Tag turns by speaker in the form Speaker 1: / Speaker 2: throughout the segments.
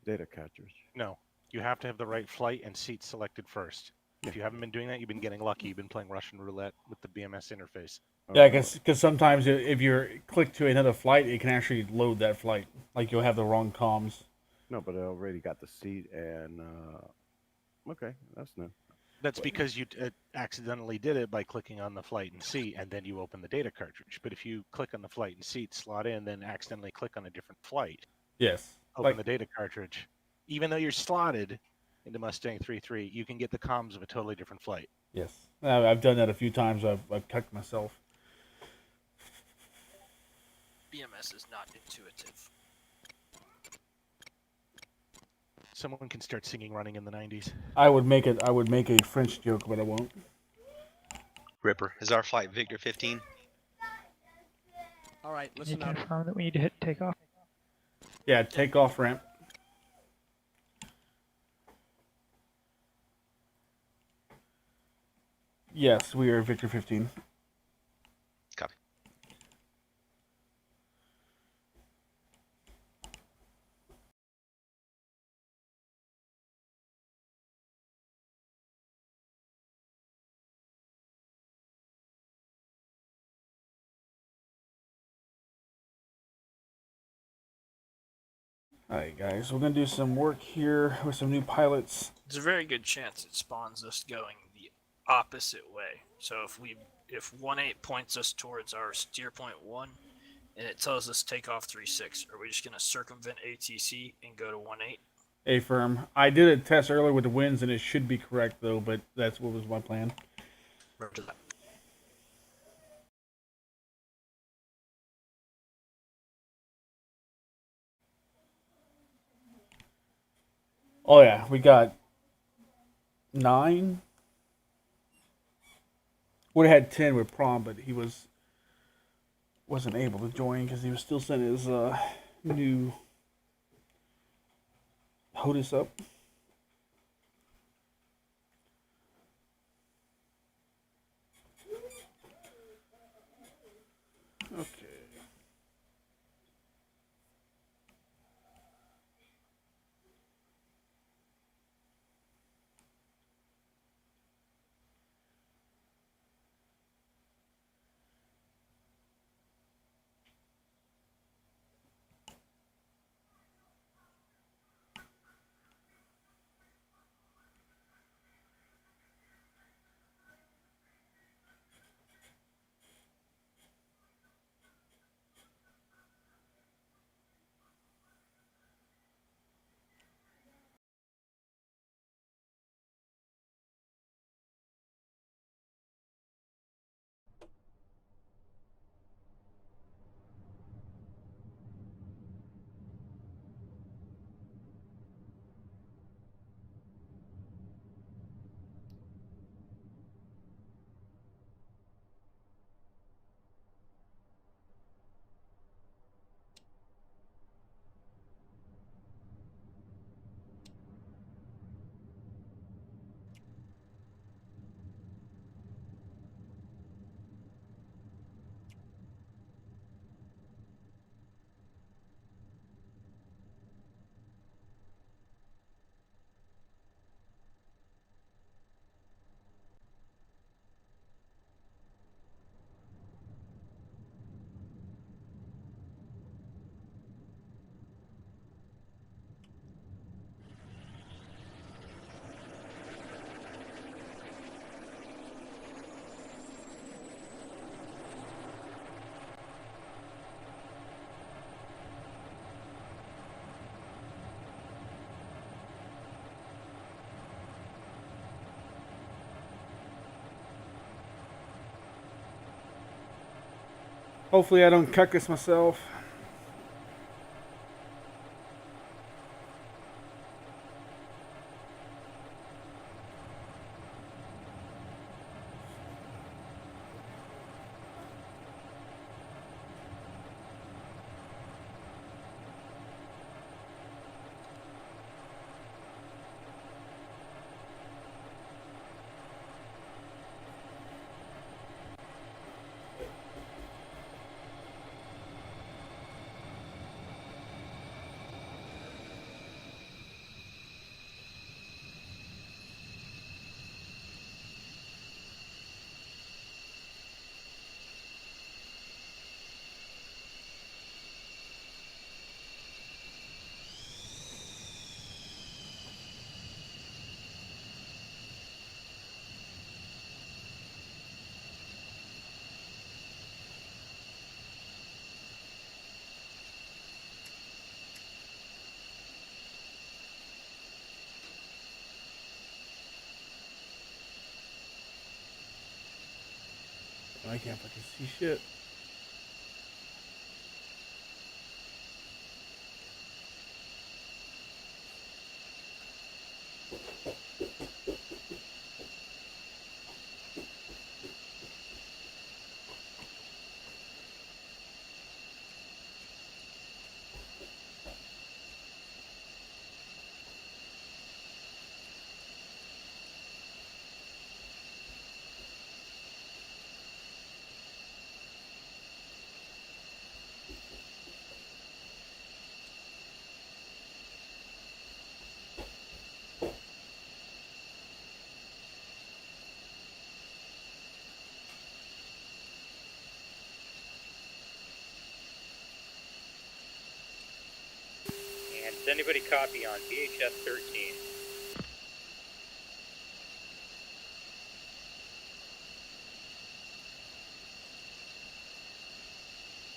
Speaker 1: Data cartridge.
Speaker 2: No, you have to have the right flight and seat selected first.
Speaker 1: Yeah.
Speaker 2: If you haven't been doing that, you've been getting lucky. You've been playing Russian roulette with the BMS interface.
Speaker 1: Oh,
Speaker 3: Yeah,
Speaker 1: really?
Speaker 3: because sometimes if you're click to another flight, it can actually load that flight. Like you'll have the wrong comms.
Speaker 1: No, but I already got the seat and okay, that's new.
Speaker 2: That's because you accidentally did it by clicking on the flight and seat, and then you open the data cartridge. But if you click on the flight and seat, slot in, then accidentally click on a different flight,
Speaker 3: Yes.
Speaker 2: open
Speaker 3: Like
Speaker 2: the data cartridge, even though you're slotted into Mustang 3.3, you can get the comms of a totally different flight.
Speaker 3: yes, I've done that a few times. I've cucked myself.
Speaker 4: BMS is not intuitive.
Speaker 2: Someone can start singing "Running in the '90s."
Speaker 3: I would make it. I would make a French joke, but I won't.
Speaker 5: Ripper, is our flight Victor 15?
Speaker 6: All right,
Speaker 7: Can you
Speaker 6: listen up.
Speaker 7: confirm that we need to hit takeoff?
Speaker 3: Yeah, takeoff ramp. Yes, we are Victor 15.
Speaker 5: Copy.
Speaker 3: Alright, guys, we're gonna do some work here with some new pilots.
Speaker 4: There's a very good chance it spawns us going the opposite way. So if 1-8 points us towards our steer point 1 and it tells us take off 3-6, are we just gonna circumvent ATC and go to 1-8?
Speaker 3: A firm. I did a test earlier with the winds, and it should be correct though. But that's what was my plan.
Speaker 4: Roger that.
Speaker 3: Oh yeah, we got 9. Would have had 10 with Prom, but he wasn't able to join because he was still sending his new HOTUS up. Okay. Hopefully I don't cuck this myself. I can't fucking see shit.
Speaker 6: And does anybody copy on VHS 13?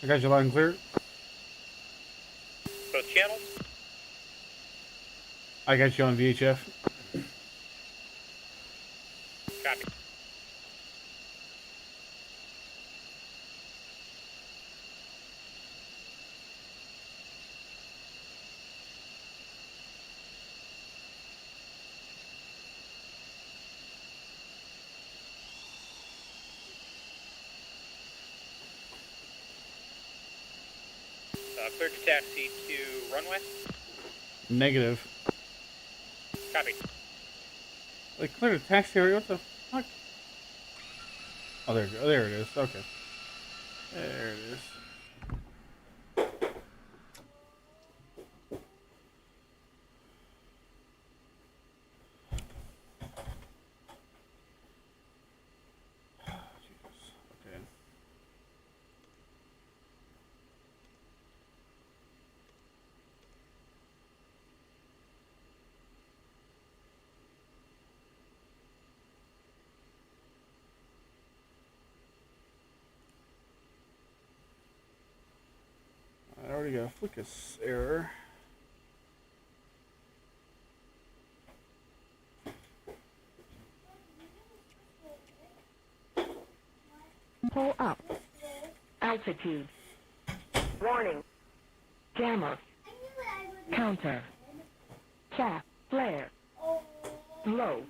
Speaker 3: I got you loud and clear.
Speaker 6: Both channels?
Speaker 3: I got you on VHF.
Speaker 6: Copy. Clear to taxi to runway?
Speaker 3: Negative.
Speaker 6: Copy.
Speaker 3: Like, clear the taxi area. What the fuck? Oh, there it is. Okay. There it is. Jesus. Okay. I already got a focus error.
Speaker 7: Pull up. Altitude. Warning. Jammer. Counter. Chaff. Flare. Low.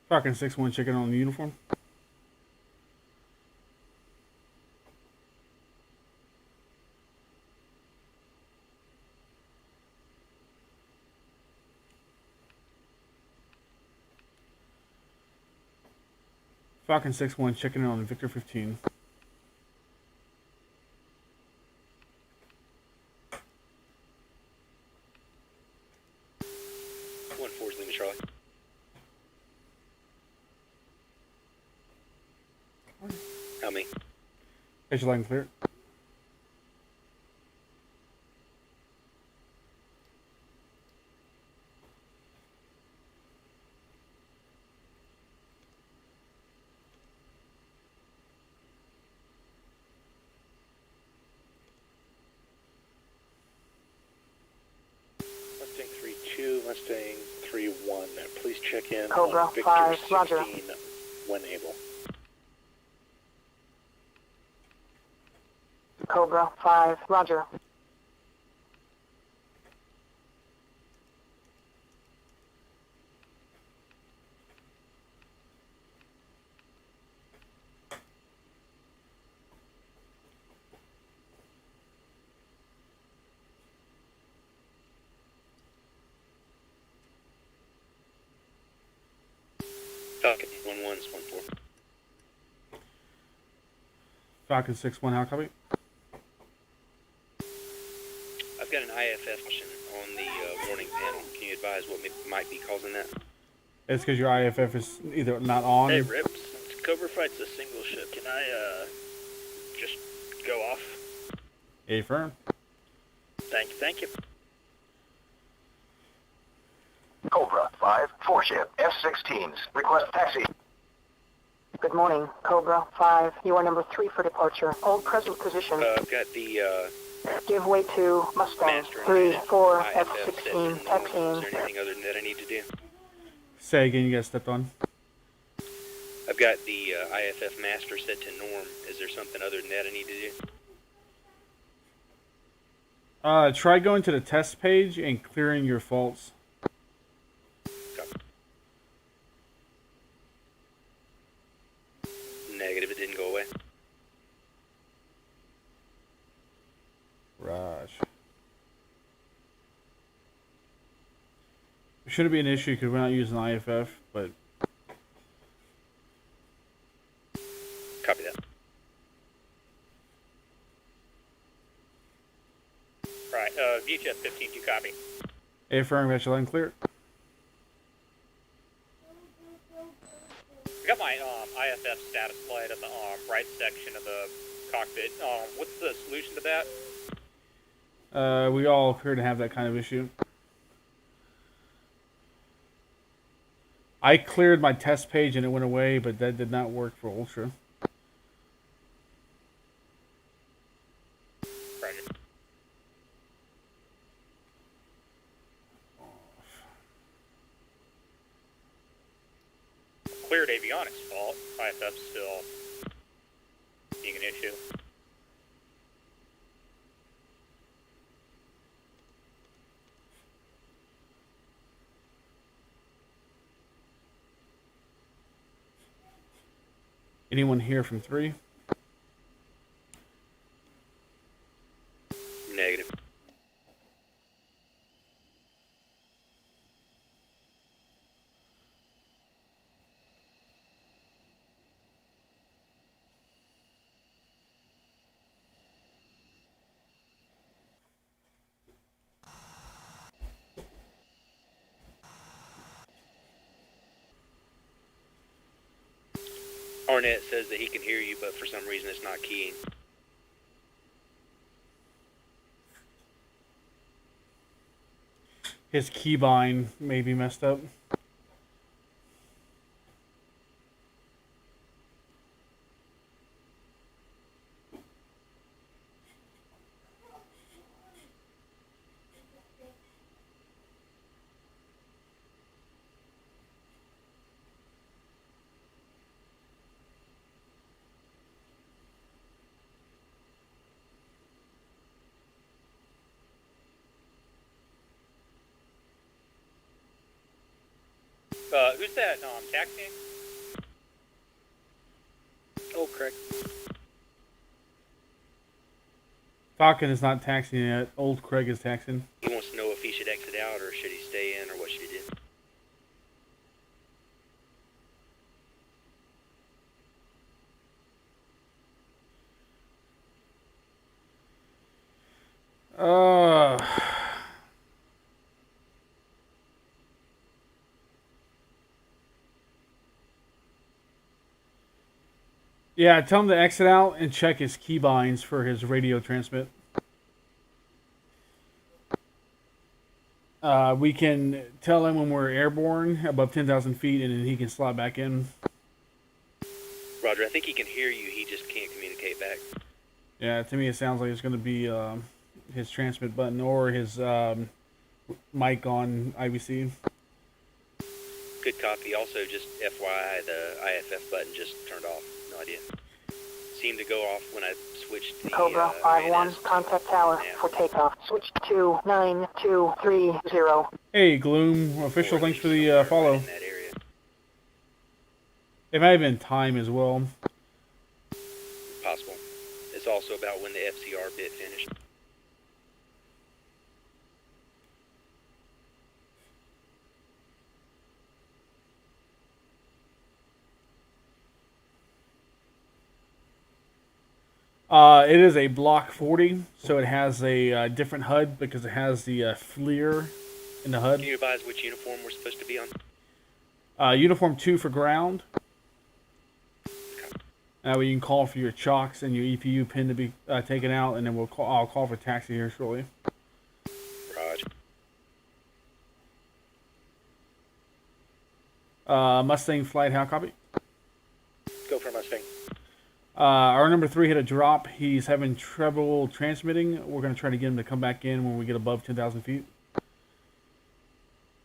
Speaker 7: Falcon 6-1 chicken on the uniform. Falcon 6-1 checking in on Victor 15.
Speaker 5: One four's Lima Charlie. How many?
Speaker 3: Got your line clear.
Speaker 2: Mustang 3-2, Mustang 3-1. Please check in
Speaker 7: Cobra
Speaker 2: on Victor
Speaker 7: 5,
Speaker 2: 16
Speaker 7: roger.
Speaker 2: when able.
Speaker 7: Cobra 5, roger.
Speaker 5: 611 is 1-4.
Speaker 7: Falcon 6-1, how copy?
Speaker 5: I've got an IFF question on the warning panel. Can you advise what might be causing that?
Speaker 7: It's because your IFF is either not on.
Speaker 8: Hey, Rip, since Cobra Fight's a single ship, can I, just go off?
Speaker 7: Affirm.
Speaker 8: Thank you.
Speaker 9: Cobra 5, 4-ship, F-16s. Request taxi.
Speaker 10: Good morning, Cobra 5. You are number 3 for departure. Hold present position.
Speaker 5: I've got the
Speaker 10: Give way to Mustang
Speaker 5: master
Speaker 10: 3, 4,
Speaker 5: IFF set
Speaker 10: F-16,
Speaker 5: to normal.
Speaker 10: taxiing.
Speaker 5: Is there anything other than that I need to do?
Speaker 7: Say again, you got stepped on.
Speaker 5: I've got the IFF master set to norm. Is there something other than that I need to do?
Speaker 7: Try going to the test page and clearing your faults.
Speaker 5: Copy. Negative, it didn't go away.
Speaker 7: Raj. It shouldn't be an issue because we're not using IFF, but
Speaker 5: Copy that.
Speaker 6: Right, VHS 15, do copy.
Speaker 7: affirm, got your line clear.
Speaker 6: I got my IFF status light at the right section of the cockpit. What's the solution to that?
Speaker 7: We all appear to have that kind of issue. I cleared my test page and it went away, but that did not work for Ultra.
Speaker 6: Roger. Cleared avionics fault. IFF still being an issue.
Speaker 7: Anyone here from 3?
Speaker 5: Negative. Arnett says that he can hear you, but for some reason it's not keying.
Speaker 7: His keybind may be messed up.
Speaker 6: Who's that, taxiing?
Speaker 8: Oh, Craig.
Speaker 7: Falcon is not taxiing yet. Old Craig is taxiing.
Speaker 5: He wants to know if he should exit out or should he stay in or what should he do.
Speaker 7: Yeah, tell him to exit out and check his keybinds for his radio transmit. We can tell him when we're airborne above 10,000 feet, and then he can slot back in.
Speaker 5: Roger, I think he can hear you, he just can't communicate back.
Speaker 7: Yeah, to me it sounds like it's going to be his transmit button or his mic on IBC.
Speaker 5: Good copy. Also, just FYI, the IFF button just turned off. No idea. Seemed to go off when I switched the
Speaker 10: Cobra 5-1,
Speaker 5: BMS.
Speaker 10: contact tower for takeoff. Switch to 9230.
Speaker 7: Hey, Gloom, official,
Speaker 5: Or at
Speaker 7: thanks
Speaker 5: least
Speaker 7: for the
Speaker 5: somewhere
Speaker 7: follow.
Speaker 5: right in that area.
Speaker 7: It might have been time as well.
Speaker 5: Possible. It's also about when the FCR bit finished.
Speaker 7: It is a Block 40, so it has a different HUD because it has the FLIR in the HUD.
Speaker 5: Can you advise which uniform we're supposed to be on?
Speaker 7: Uniform 2 for ground. That way you can call for your chocks and your EPU pin to be taken out, and then I'll call for taxi here shortly.
Speaker 5: Roger.
Speaker 7: Mustang flight, how copy?
Speaker 6: Go for Mustang.
Speaker 7: Our number 3 hit a drop. He's having trouble transmitting. We're going to try to get him to come back in when we get above 10,000 feet.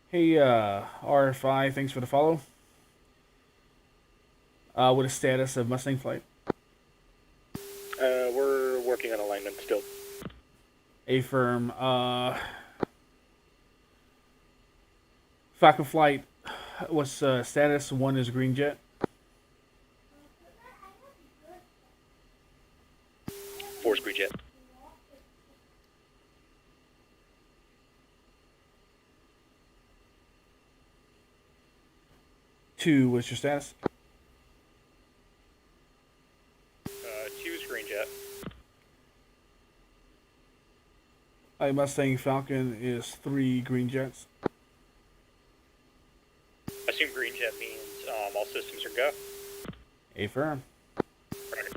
Speaker 7: Hey, RFI, thanks for the follow. What is status of Mustang flight?
Speaker 6: We're working on alignment still.
Speaker 7: Affirm. Falcon flight, what's status? 1 is green jet.
Speaker 5: Force green jet.
Speaker 7: Two, what's your status?
Speaker 6: 2 is green jet.
Speaker 7: Mustang Falcon is 3 green jets.
Speaker 6: I assume green jet means all systems are go.
Speaker 7: Affirm.
Speaker 6: Roger.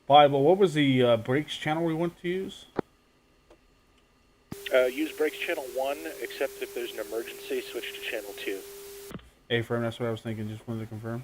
Speaker 7: Bible, what was the brakes channel we want to use?
Speaker 6: Use brakes channel 1, except if there's an emergency, switch to channel 2.
Speaker 7: Affirm, that's what I was thinking, just wanted to confirm.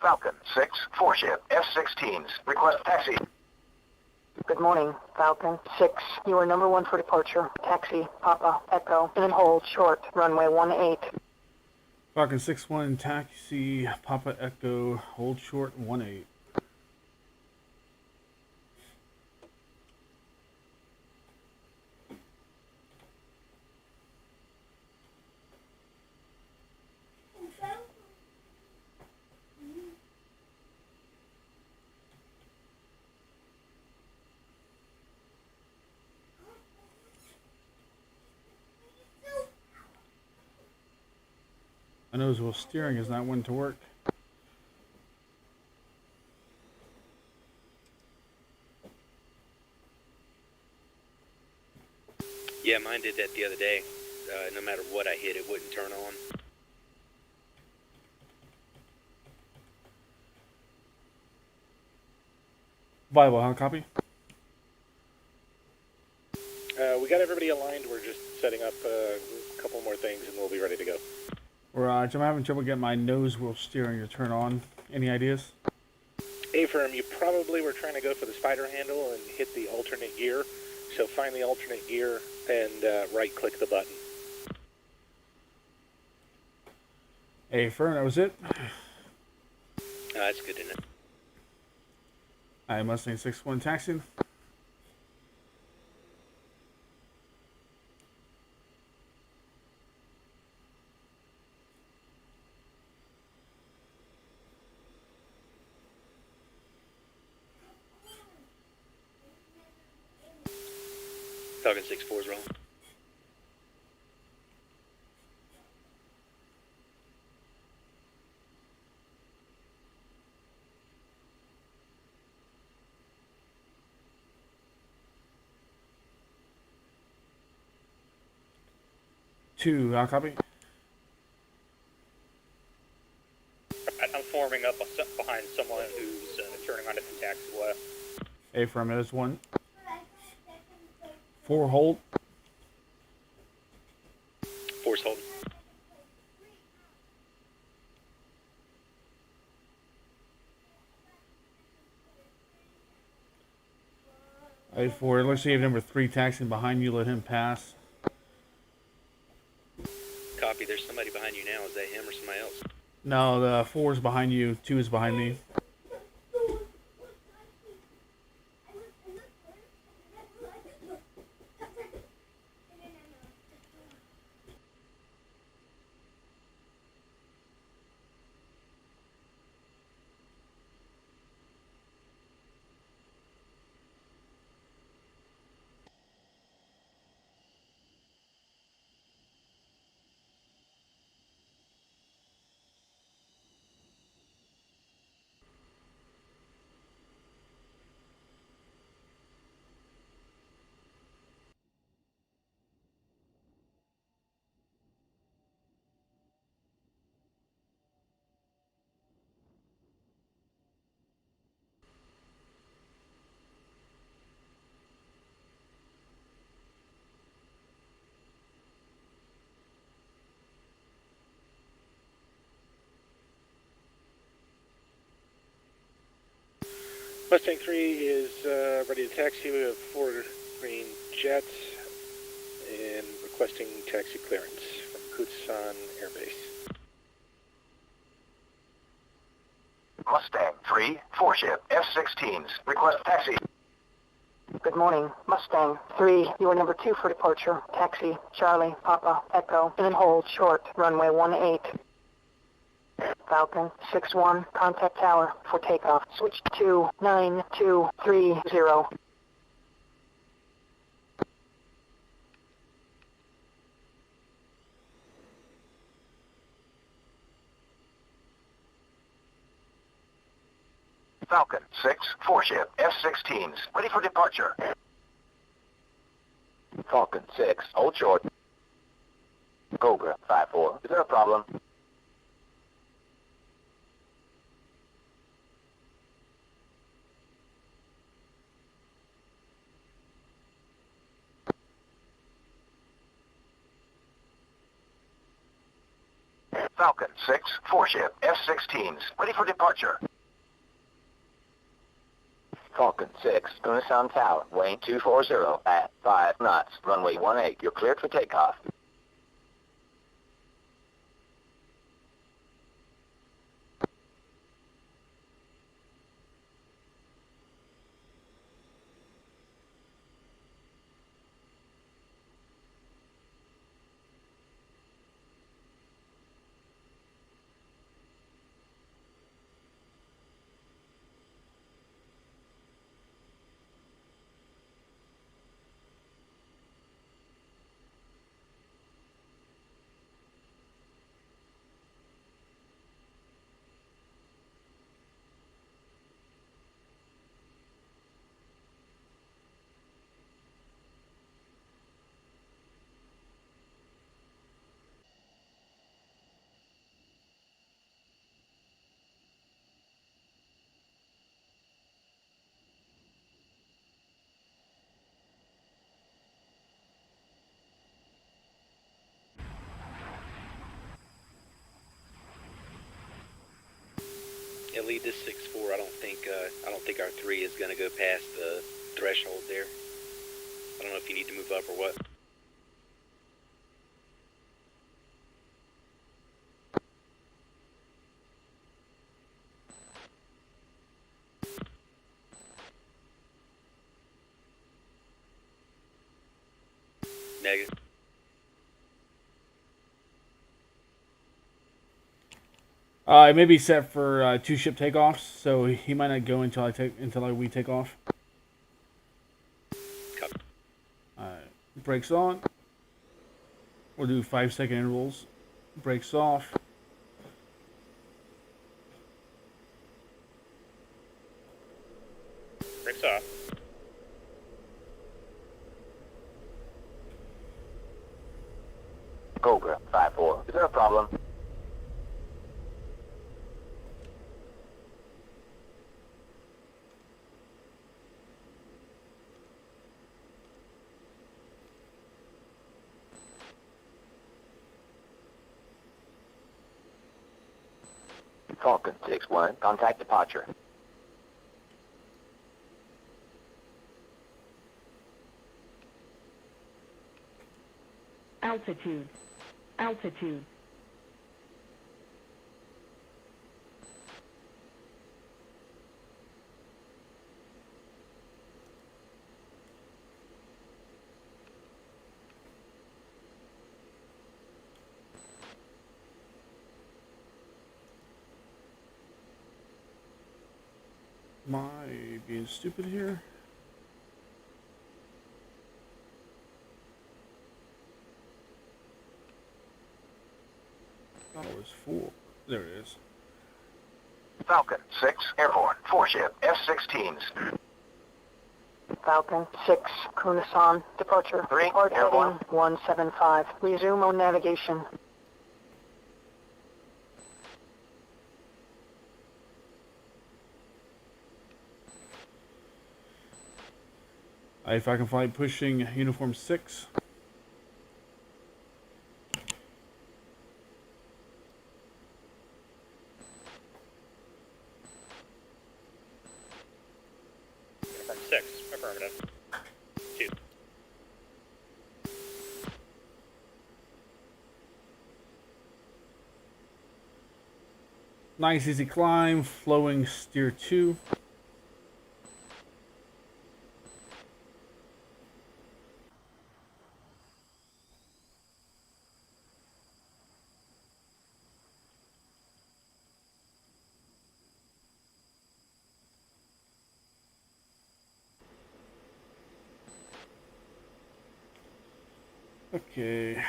Speaker 9: Falcon 6, 4 ship, F-16s. Request taxi.
Speaker 10: Good morning, Falcon 6. You are number 1 for departure. Taxi, Papa, Echo, and then hold short, runway 18.
Speaker 7: Falcon 6-1, taxi, Papa Echo, hold short, 18. I know as well steering is not one to work.
Speaker 5: Yeah, mine did that the other day. No matter what I hit, it wouldn't turn on.
Speaker 7: Bible, how copy?
Speaker 6: We got everybody aligned. We're just setting up a couple more things, and we'll be ready to go.
Speaker 7: Right, I'm having trouble getting my nose wheel steering to turn on. Any ideas?
Speaker 6: Affirm, you probably were trying to go for the spider handle and hit the alternate gear. So find the alternate gear and right-click the button.
Speaker 7: Affirm, that was it.
Speaker 5: That's good to know.
Speaker 7: I Mustang 6-1 taxiing.
Speaker 5: Falcon 6-4 is wrong.
Speaker 7: Two, how copy? Affirm, it is 1. 4 hold.
Speaker 5: Force holding.
Speaker 7: A4, it looks like you have number 3 taxiing behind you. Let him pass.
Speaker 5: Copy. There's somebody behind you now. Is that him or somebody else?
Speaker 7: No, the 4 is behind you. 2 is behind me.
Speaker 6: Mustang 3 is ready to taxi. We have 4 green jets and requesting taxi clearance from Kutsan Air Base.
Speaker 9: Mustang 3, 4-ship F-16s. Request taxi.
Speaker 10: Good morning. Mustang 3, you are number 2 for departure. Taxi, Charlie, Papa, Echo, and then hold short, runway 18. Falcon 6-1, contact tower for takeoff. Switch to 9230.
Speaker 9: Falcon 6, 4-ship F-16s. Ready for departure. Falcon 6, hold short. Cobra 5-4, is there a problem? Falcon 6, 4-ship F-16s. Ready for departure. Falcon 6, Kutsan Tower, weighing 240 at 5 knots, runway 18. You're cleared for takeoff.
Speaker 5: Yeah, lead this 6-4. I don't think our 3 is gonna go past the threshold there. I don't know if you need to move up or what. Negative.
Speaker 7: It may be set for 2-ship takeoffs, so he might not go until we take off.
Speaker 5: Copy.
Speaker 7: Brakes on. We'll do 5-second intervals. Brakes off.
Speaker 8: Brakes off.
Speaker 9: Cobra 5-4, is there a problem? Falcon 6-1, contact departure.
Speaker 10: Altitude. Altitude.
Speaker 7: Am I being stupid here? I thought it was 4. There it is.
Speaker 9: Falcon 6, airborne, 4-ship, F-16s.
Speaker 10: Falcon 6, Kunasan, departure.
Speaker 9: 3,
Speaker 10: Port heading
Speaker 9: airborne.
Speaker 10: 175. Resume on navigation.
Speaker 7: If I can find pushing uniform 6.
Speaker 5: Uniform 6, affirmative. 2.
Speaker 7: Nice easy climb, flowing steer 2. Okay.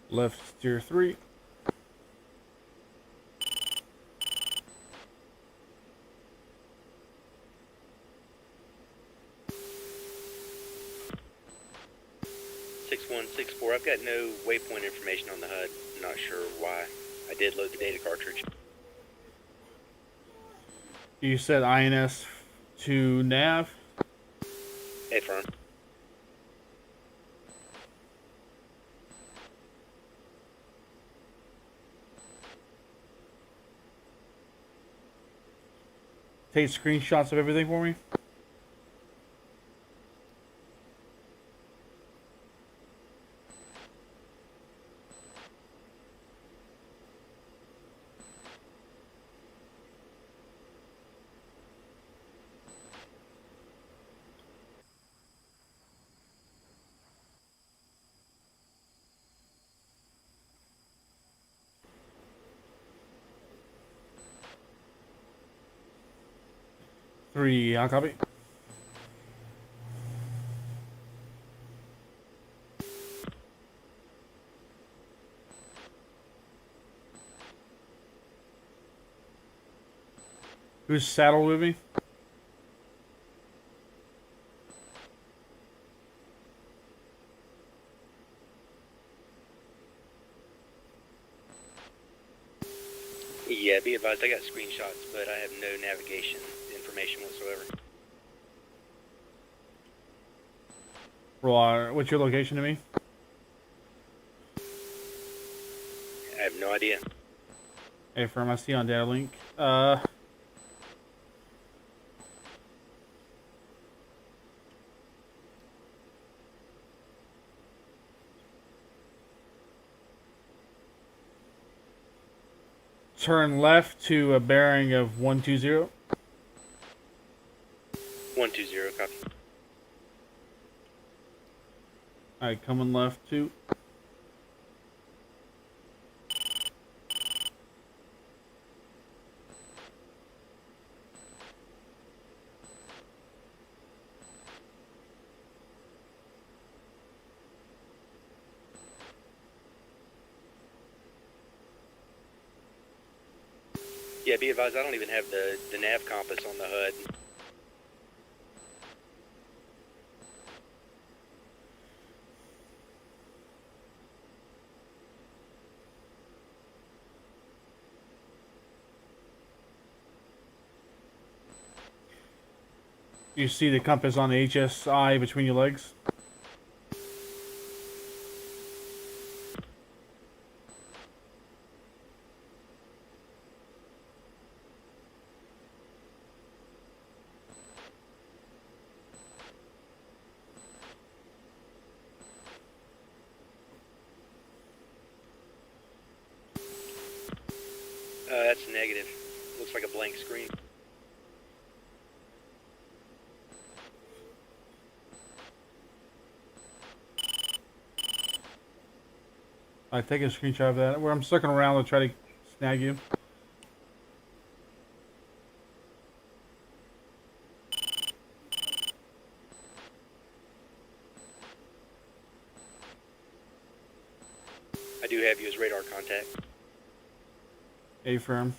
Speaker 7: Left steer 3.
Speaker 5: I've got no waypoint information on the HUD. I'm not sure why. I did load the data cartridge.
Speaker 7: You said INS to nav.
Speaker 5: Affirm.
Speaker 7: Take screenshots of everything for me. Three, I'll copy. Who's saddle with me?
Speaker 5: Yeah, be advised, I got screenshots, but I have no navigation information whatsoever.
Speaker 7: Roll, what's your location to me?
Speaker 5: I have no idea.
Speaker 7: Hey, firm, I see on data link. Turn left to a bearing of 120.
Speaker 5: 120, copy.
Speaker 7: Alright, coming left 2.
Speaker 5: Yeah, be advised, I don't even have the nav compass on the HUD.
Speaker 7: You see the compass on the HSI between your legs?
Speaker 5: That's negative. Looks like a blank screen.
Speaker 7: I take a screenshot of that. Where I'm circling around to try to snag you.
Speaker 5: I do have you as radar contact.
Speaker 7: A-firm.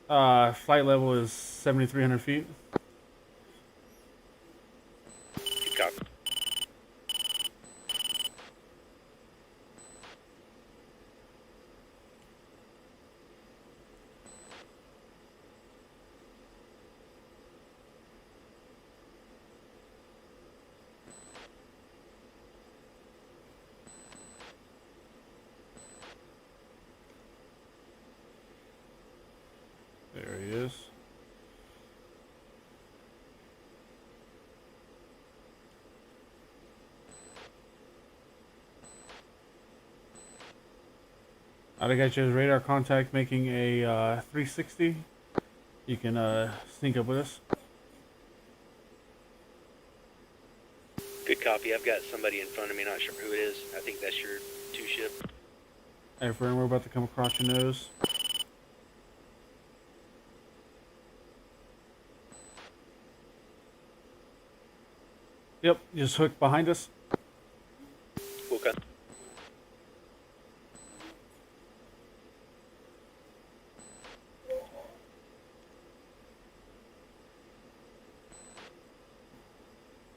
Speaker 7: Flight level is 7,300 feet.
Speaker 5: Good copy.
Speaker 7: There he is. I got your radar contact making a 360. You can sneak up with us.
Speaker 5: Good copy. I've got somebody in front of me, not sure who it is. I think that's your 2-ship.
Speaker 7: Hey, friend, we're about to come across your nose. Yep, just hook behind us.
Speaker 5: Okay.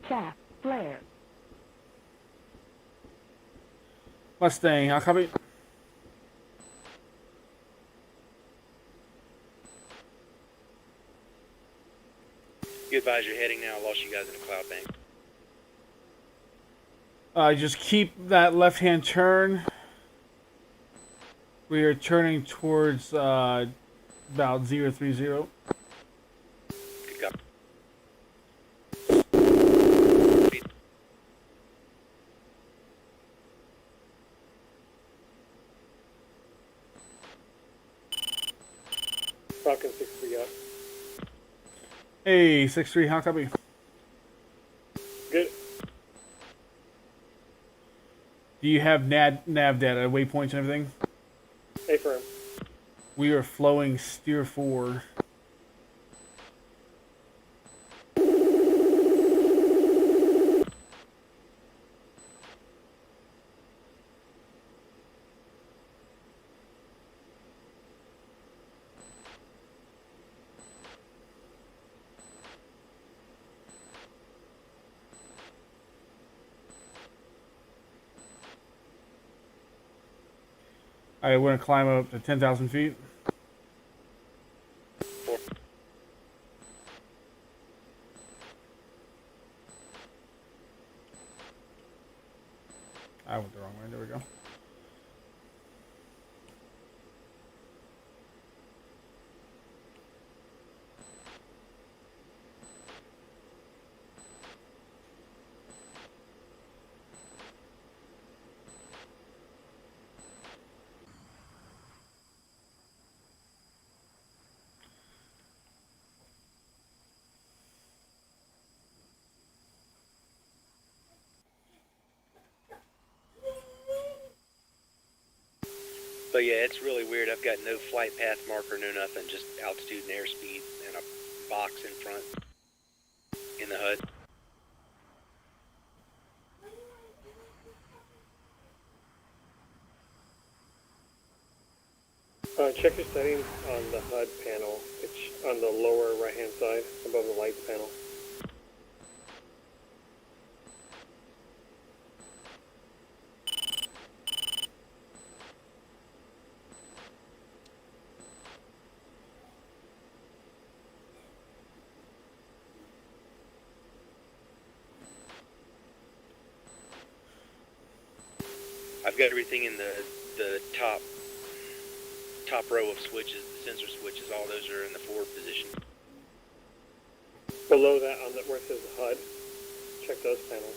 Speaker 10: Shaft flare.
Speaker 7: Mustang, how copy?
Speaker 5: You advise you're heading now. I lost you guys in a cloud bank.
Speaker 7: Just keep that left-hand turn. We are turning towards about 030.
Speaker 5: Good copy.
Speaker 6: Falcon 6-3 up.
Speaker 7: Hey, 6-3, how copy?
Speaker 6: Good.
Speaker 7: Do you have nav data, waypoints and everything?
Speaker 6: A-firm.
Speaker 7: We are flowing steer 4. Alright, we're gonna climb up to 10,000 feet.
Speaker 5: 4.
Speaker 7: I went the wrong way, there we go.
Speaker 5: But yeah, it's really weird. I've got no flight path marker, no nothing, just altitude and airspeed and a box in front in the HUD.
Speaker 6: Check your settings on the HUD panel. It's on the lower right-hand side, above the lights panel.
Speaker 5: I've got everything in the top row of switches, the sensor switches. All those are in the forward position.
Speaker 6: Below that, on the where it says HUD, check those panels.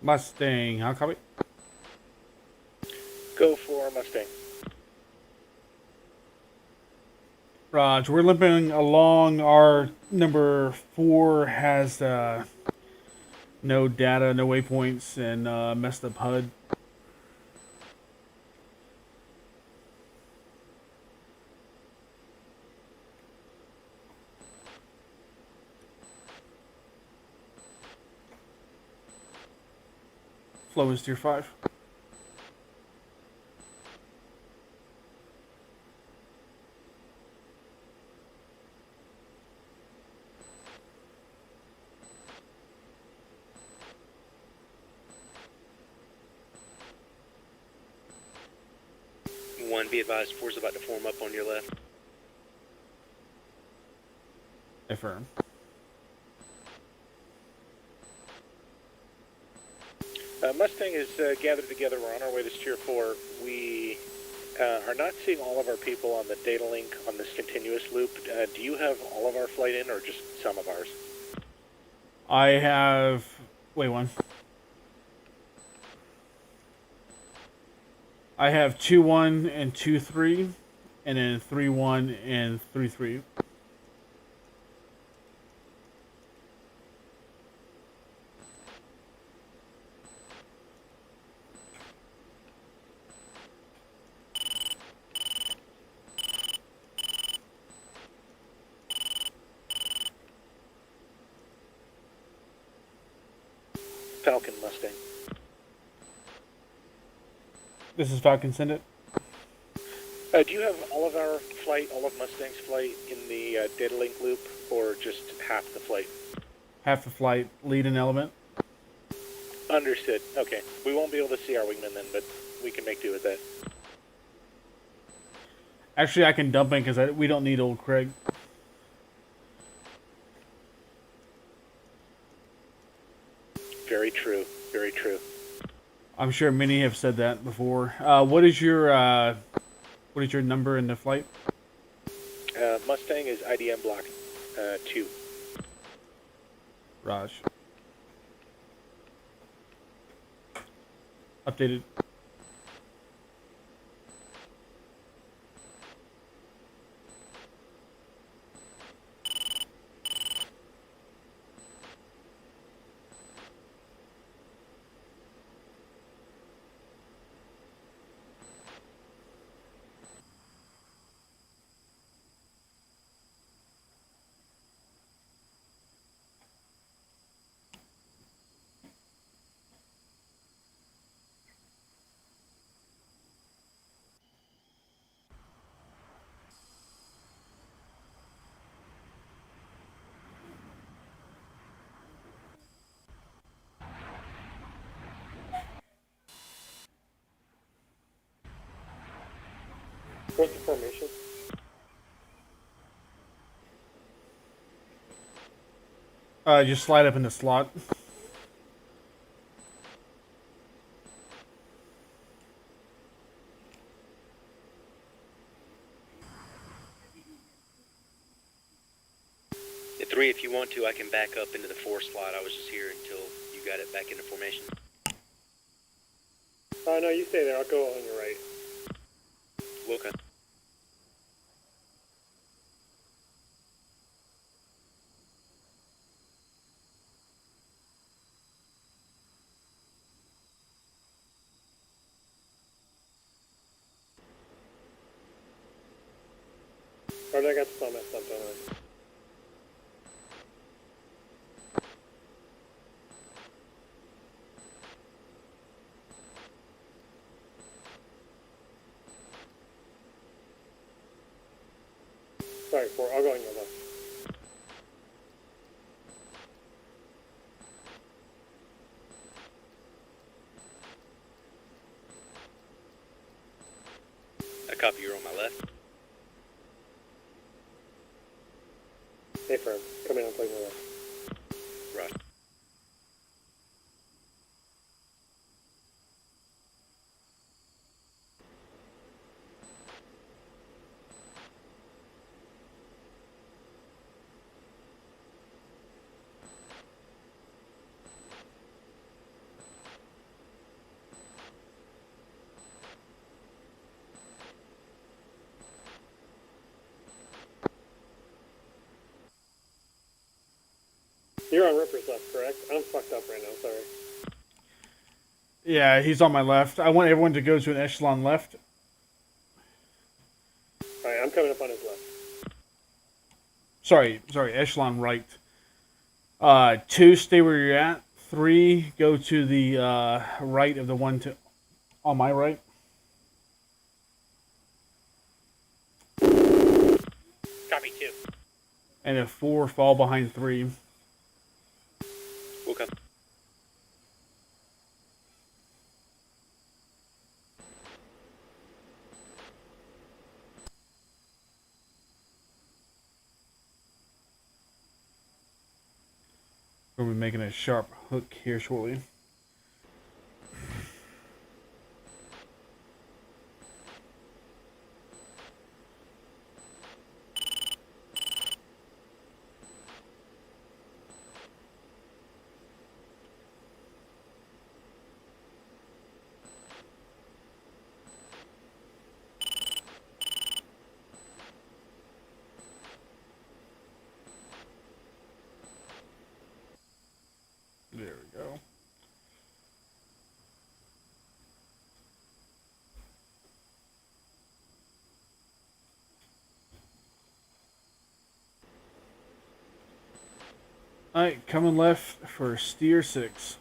Speaker 7: Mustang, how copy?
Speaker 6: Go for Mustang.
Speaker 7: Raj, we're limping along. Our number 4 has no data, no waypoints, and messed up HUD. Flow is tier 5.
Speaker 5: One, be advised, 4's about to form up on your left.
Speaker 7: Affirm.
Speaker 6: Mustang is gathered together. We're on our way to Tier 4. We are not seeing all of our people on the data link on this continuous loop. Do you have all of our flight in, or just some of ours?
Speaker 7: I have... Wait, one. I have 2-1 and 2-3, and then 3-1 and 3-3.
Speaker 6: Falcon Mustang.
Speaker 7: This is Falcon, send it.
Speaker 6: Do you have all of our flight, all of Mustang's flight in the data link loop, or just half the flight?
Speaker 7: Half the flight, lead and element.
Speaker 6: Understood. Okay. We won't be able to see our wingman then, but we can make do with that.
Speaker 7: Actually, I can dump in because we don't need old Craig.
Speaker 6: Very true. Very true.
Speaker 7: I'm sure many have said that before. What is your number in the flight?
Speaker 6: Mustang is IDM block 2.
Speaker 7: Raj. Updated.
Speaker 6: What's the formation?
Speaker 7: Just slide up in the slot.
Speaker 5: At 3, if you want to, I can back up into the 4 slot. I was just here until you got it back into formation.
Speaker 6: No, you stay there. I'll go on your right.
Speaker 5: Okay.
Speaker 6: Or I got the phone messed up, don't I? Sorry, 4, I'll go on your left.
Speaker 5: I copy, you're on my left.
Speaker 6: Hey, firm, come in, I'm playing your left.
Speaker 5: Right.
Speaker 6: You're on Ripper's left, correct? I'm fucked up right now, sorry.
Speaker 7: Yeah, he's on my left. I want everyone to go to an echelon left.
Speaker 6: Alright, I'm coming up on his left.
Speaker 7: Sorry, echelon right. 2, stay where you're at. 3, go to the right of the one to on my right.
Speaker 5: Copy, 2.
Speaker 7: And a 4, fall behind 3.
Speaker 5: We'll come.
Speaker 7: We'll be making a sharp hook here shortly. There we go. Alright, coming left for steer 6.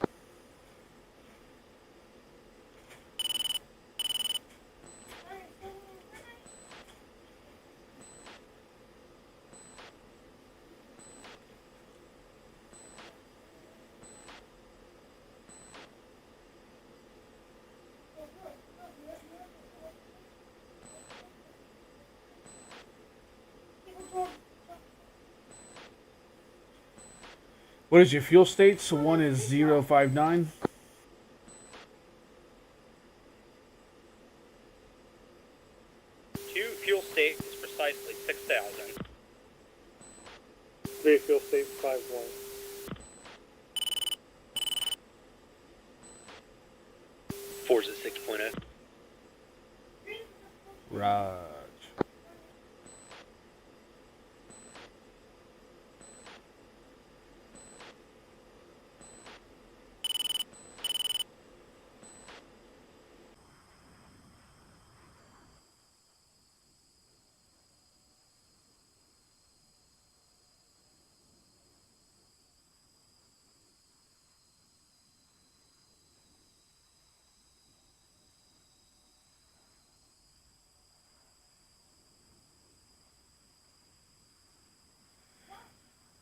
Speaker 7: What is your fuel state? So one is 059.
Speaker 5: Two, fuel state is precisely 6,000.
Speaker 6: 3, fuel state 5-1.
Speaker 5: 4's at 6.0.
Speaker 7: Raj.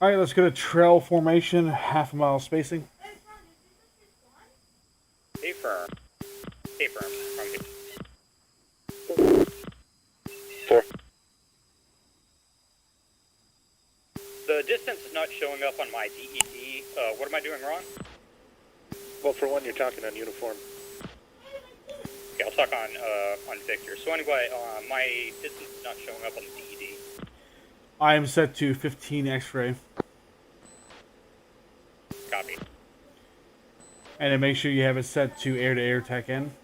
Speaker 7: All right, let's go to trail formation, half a mile spacing.
Speaker 5: Hey, firm. Hey, firm. From here. 4. The distance is not showing up on my DED. What am I doing wrong?
Speaker 6: Well, for one, you're talking on uniform.
Speaker 5: Okay, I'll talk on Victor. So anyway, my distance is not showing up on the DED.
Speaker 7: I am set to 15 X-ray.
Speaker 5: Copy.
Speaker 7: And then make sure you have it set to air-to-air TAC N.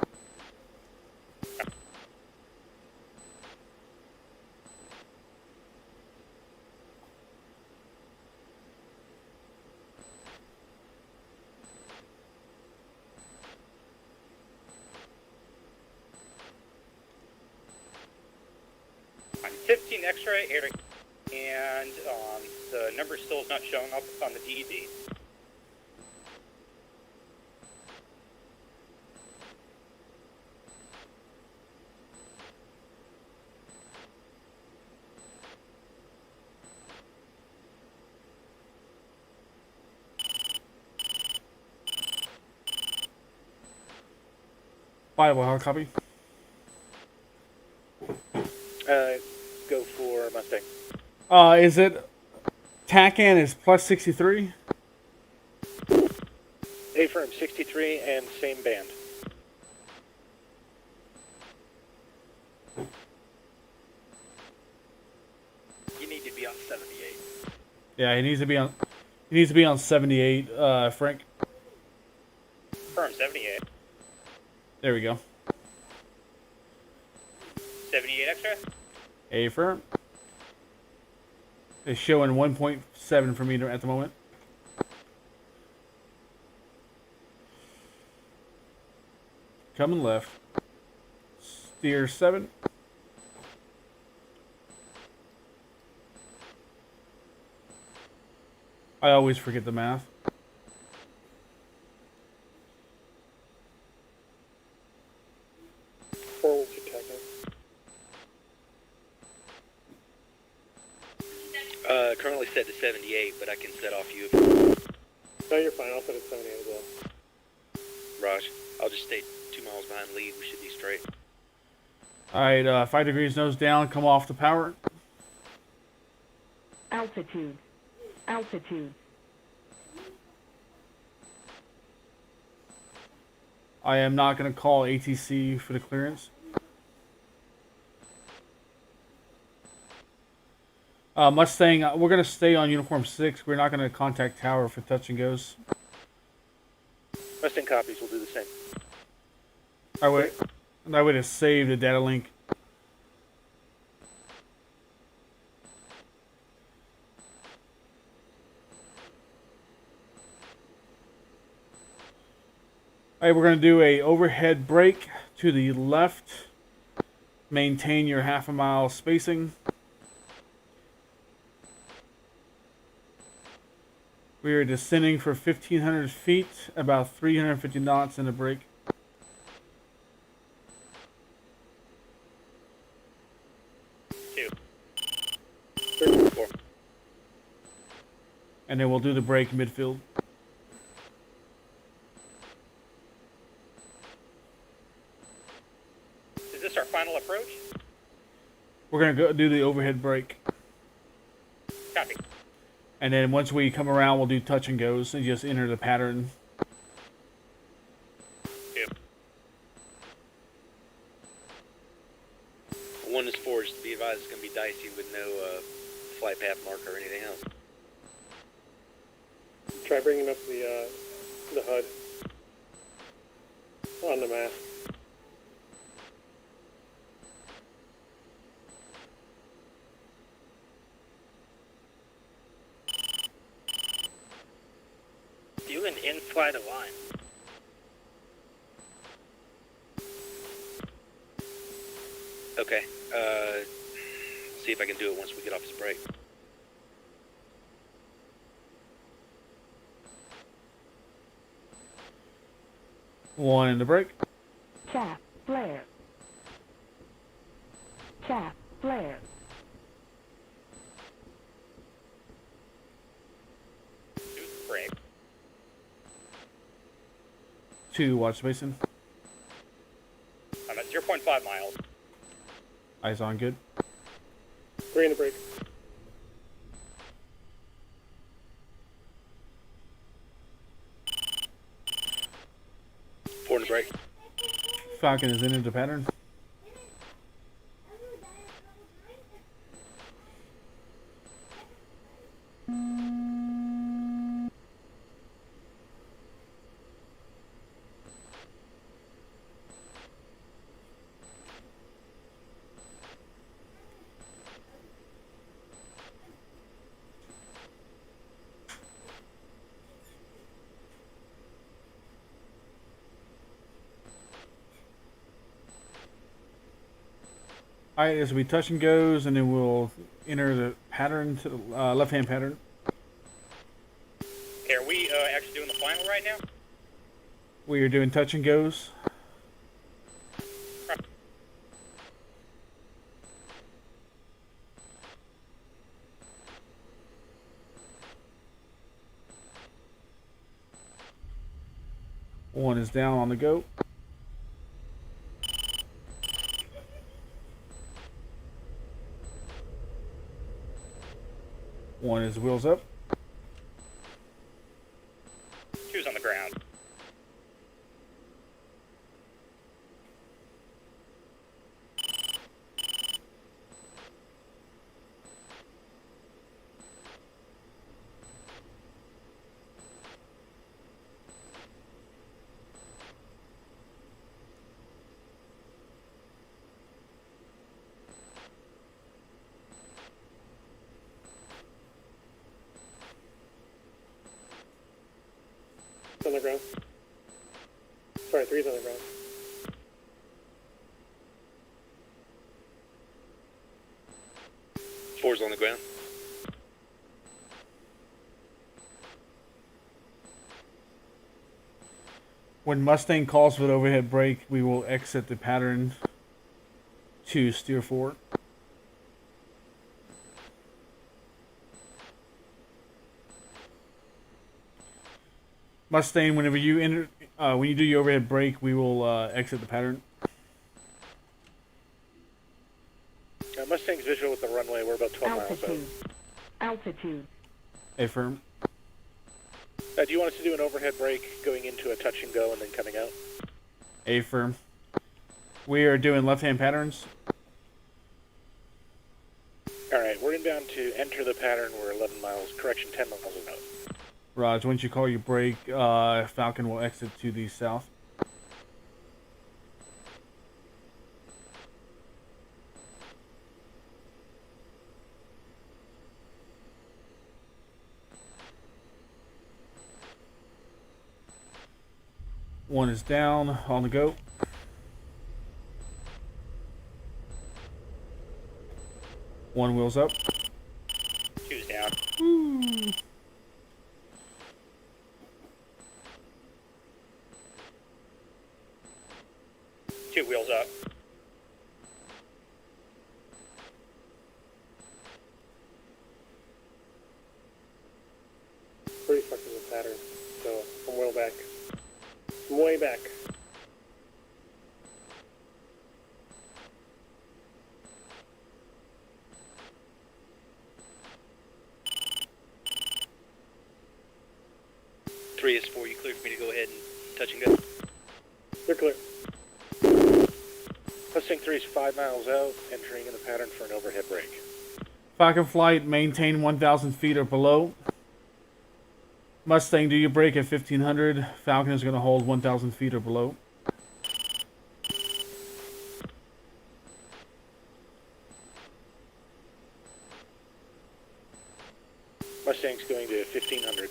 Speaker 5: I'm 15 X-ray, air to And the number still is not showing up on the DED.
Speaker 7: Bible, hard copy.
Speaker 6: Go for Mustang.
Speaker 7: Is it TACAN is plus 63?
Speaker 6: A-firm 63 and same band.
Speaker 8: You need to be on 78.
Speaker 7: Yeah, he needs to be on. He needs to be on 78. Frank.
Speaker 5: Firm 78.
Speaker 7: There we go.
Speaker 5: 78 extra?
Speaker 7: A firm. It's showing 1.7 for me at the moment. Coming left. Steer 7. I always forget the math.
Speaker 6: Forward to TACAN.
Speaker 5: Currently set to 78, but I can set off you.
Speaker 6: No, you're fine. I'll put it 78 as well.
Speaker 5: Raj, I'll just stay 2 miles behind lead. We should be straight.
Speaker 7: Alright, 5 degrees nose down, come off the power.
Speaker 11: Altitude. Altitude.
Speaker 7: I am not going to call ATC for the clearance. Mustang, we're going to stay on uniform 6. We're not going to contact tower for touch and goes.
Speaker 6: Mustang copies will do the same.
Speaker 7: I would have saved the data link. Alright, we're going to do a overhead brake to the left. Maintain your half a mile spacing. We are descending for 1,500 feet, about 350 knots in the brake. And then we'll do the brake midfield.
Speaker 5: Is this our final approach?
Speaker 7: We're going to go do the overhead brake.
Speaker 5: Copy.
Speaker 7: And then once we come around, we'll do touch and goes and just enter the pattern.
Speaker 5: Yep. 1 is forged. To be advised, it's going to be dicey with no flight path marker or anything else.
Speaker 6: Try bringing up the HUD on the map.
Speaker 8: Do an in-flight align.
Speaker 5: Okay. See if I can do it once we get off this break.
Speaker 7: One in the brake.
Speaker 11: Chaff, flare. Chaff, flare.
Speaker 5: Break.
Speaker 7: 2, watch spacing.
Speaker 5: I'm at 0.5 miles.
Speaker 7: Eyes on, good.
Speaker 6: 3 in the brake.
Speaker 5: Four in the brake.
Speaker 7: Falcon is into the pattern. Alright, as we touch and goes, and then we'll enter the pattern to the left-hand pattern.
Speaker 5: Okay, are we actually doing the final right now?
Speaker 7: We are doing touch and goes. One is down on the go. One is wheels up.
Speaker 5: Two's on the ground.
Speaker 6: On the ground. Sorry, 3's on the ground.
Speaker 5: Four's on the ground.
Speaker 7: When Mustang calls for the overhead brake, we will exit the pattern to steer forward. Mustang, whenever you enter, when you do your overhead brake, we will exit the pattern.
Speaker 6: Mustang's visual with the runway. We're about 12 miles out.
Speaker 11: Altitude. Altitude.
Speaker 7: Affirm.
Speaker 6: Do you want us to do an overhead brake going into a touch and go and then coming out?
Speaker 7: Affirm. We are doing left-hand patterns.
Speaker 6: Alright, we're inbound to enter the pattern. We're 11 miles, correction, 10 miles out.
Speaker 7: Raj, once you call your brake, Falcon will exit to the south. One is down, on the go. One wheels up.
Speaker 5: Two's down. Two wheels up.
Speaker 6: Pretty fucking the pattern, so I'm well back. I'm way back.
Speaker 5: Three is four. You clear for me to go ahead and touch and go?
Speaker 6: They're clear. Mustang 3 is 5 miles out, entering in the pattern for an overhead brake.
Speaker 7: Falcon flight, maintain 1,000 feet or below. Mustang, do your brake at 1,500. Falcon is going to hold 1,000 feet or below.
Speaker 6: Mustang's going to 1,500.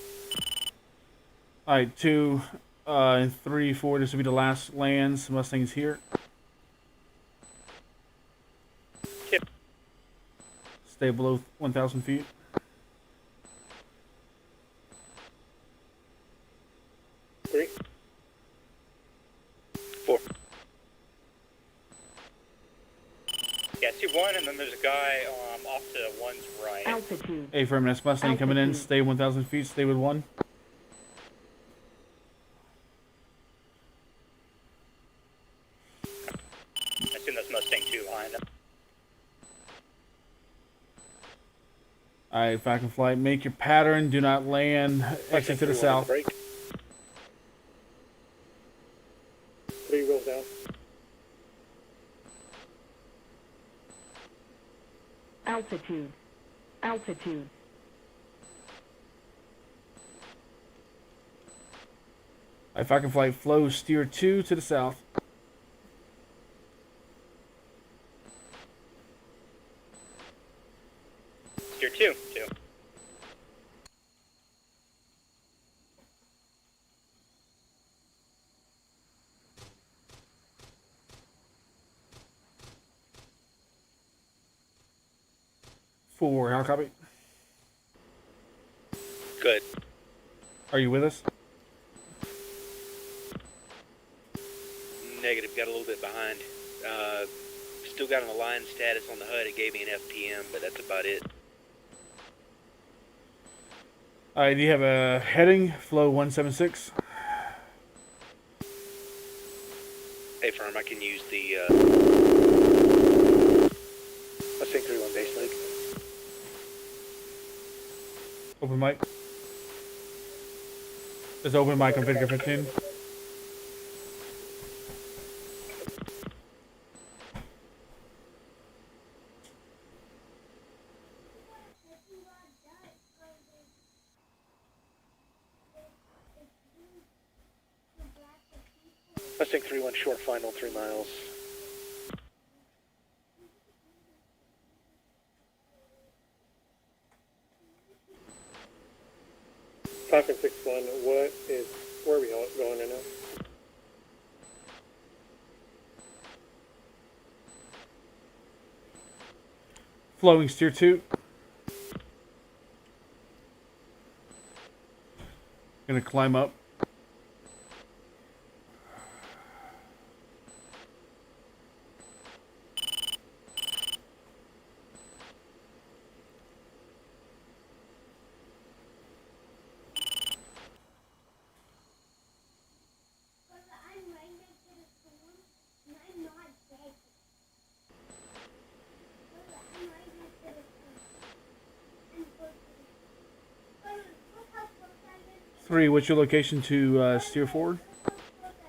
Speaker 7: Alright, 2, and 3, 4, this will be the last lands. Mustang's here.
Speaker 5: Tip.
Speaker 7: Stay below 1,000 feet.
Speaker 6: Three.
Speaker 5: Four. Yeah, I see one, and then there's a guy off to one's right.
Speaker 11: Altitude.
Speaker 7: Affirm, that's Mustang coming in.
Speaker 11: Altitude.
Speaker 7: Stay 1,000 feet. Stay with 1.
Speaker 5: I assume that's Mustang 2 behind him.
Speaker 7: Alright, Falcon flight, make your pattern. Do not land. Exit to the south.
Speaker 6: Brake. 3 wheels down.
Speaker 11: Altitude. Altitude.
Speaker 7: Alright, Falcon flight, flow, steer 2 to the south.
Speaker 5: Steer 2. 2.
Speaker 7: 4, how copy?
Speaker 5: Good.
Speaker 7: Are you with us?
Speaker 5: Negative. Got a little bit behind. Still got an aligned status on the HUD. It gave me an FPM, but that's about it.
Speaker 7: Alright, do you have a heading? Flow 176.
Speaker 5: Hey, firm, I can use the,
Speaker 6: Mustang 3-1 base leg.
Speaker 7: Open mic. Just open mic on Victor 15.
Speaker 6: Mustang 3-1 short final, 3 miles.
Speaker 12: Falcon 6-1, where are we going in now?
Speaker 7: Flowing steer 2. Gonna climb up. Three, what's your location to steer forward?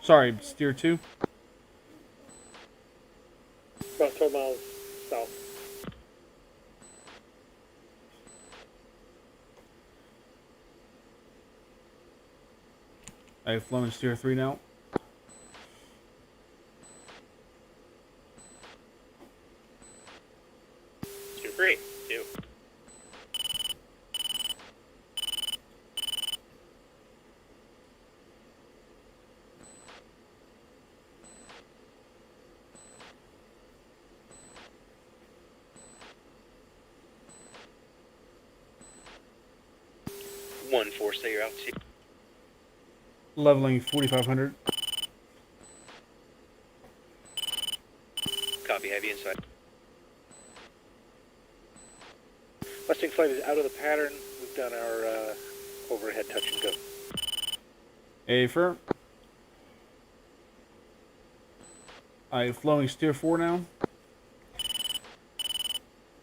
Speaker 7: Sorry, steer 2.
Speaker 12: About 12 miles south.
Speaker 7: I've flown steer 3 now.
Speaker 5: Steer 3. 2. One four, stay your altitude.
Speaker 7: Leveling 4,500.
Speaker 5: Copy, have you inside.
Speaker 6: Mustang flight is out of the pattern. We've done our overhead touch and go.
Speaker 7: Affirm. I'm flowing steer 4 now.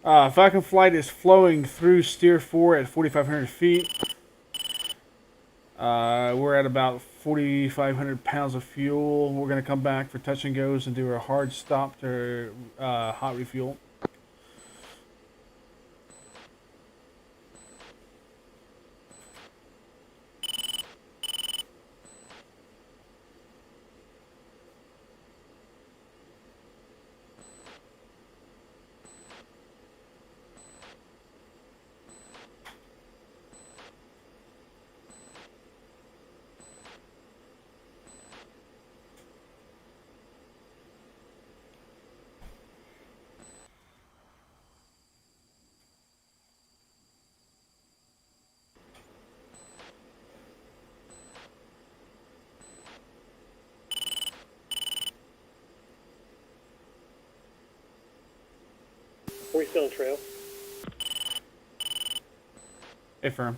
Speaker 7: Falcon flight is flowing through steer 4 at 4,500 feet. We're at about 4,500 pounds of fuel. We're going to come back for touch and goes and do a hard stop to hot refuel.
Speaker 12: Are we still on trail?
Speaker 7: Affirm.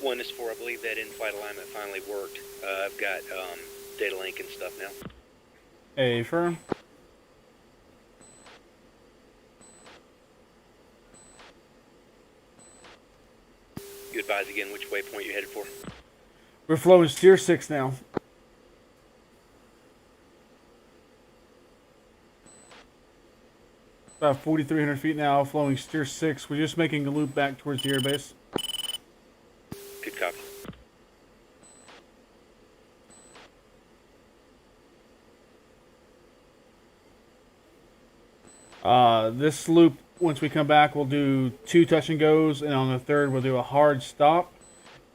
Speaker 5: One is 4, I believe that in-flight alignment finally worked. I've got data link and stuff now.
Speaker 7: Affirm.
Speaker 5: You advise again which waypoint you're headed for.
Speaker 7: We're flowing steer 6 now. About 4,300 feet now, flowing steer 6. We're just making a loop back towards the airbase.
Speaker 5: Good copy.
Speaker 7: This loop, once we come back, we'll do 2 touch and goes, and on the third, we'll do a hard stop,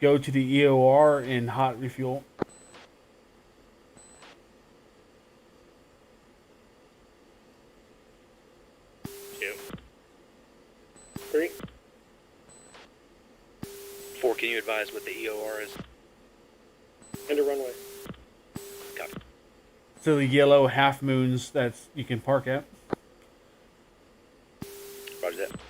Speaker 7: go to the EOR, and hot refuel.
Speaker 8: Two.
Speaker 6: 3.
Speaker 5: 4, can you advise what the EOR is?
Speaker 12: Into runway.
Speaker 5: Copy.
Speaker 7: So the yellow half moons that you can park at.
Speaker 5: Roger that.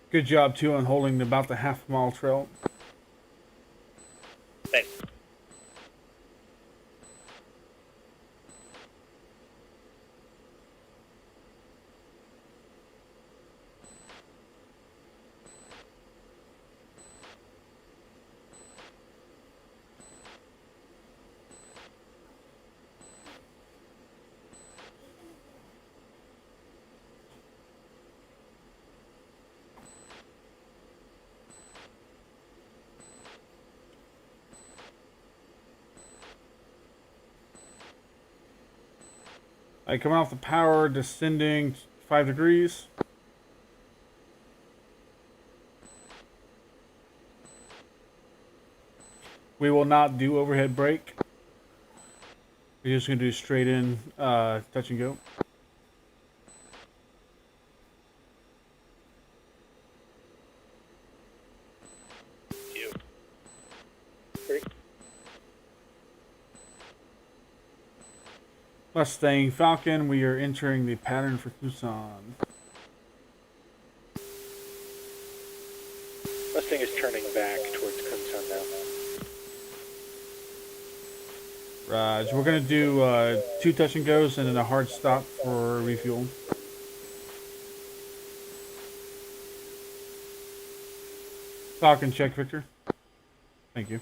Speaker 7: Good job, too, on holding about the half-mile trail.
Speaker 8: Thanks.
Speaker 7: Alright, coming off the power, descending 5 degrees. We will not do overhead brake. We're just going to do straight in touch and go.
Speaker 8: Two.
Speaker 12: 3.
Speaker 7: Mustang Falcon, we are entering the pattern for Tucson.
Speaker 6: Mustang is turning back towards Kunsan now.
Speaker 7: Raj, we're going to do 2 touch and goes and then a hard stop for refuel. Falcon, check, Victor. Thank you.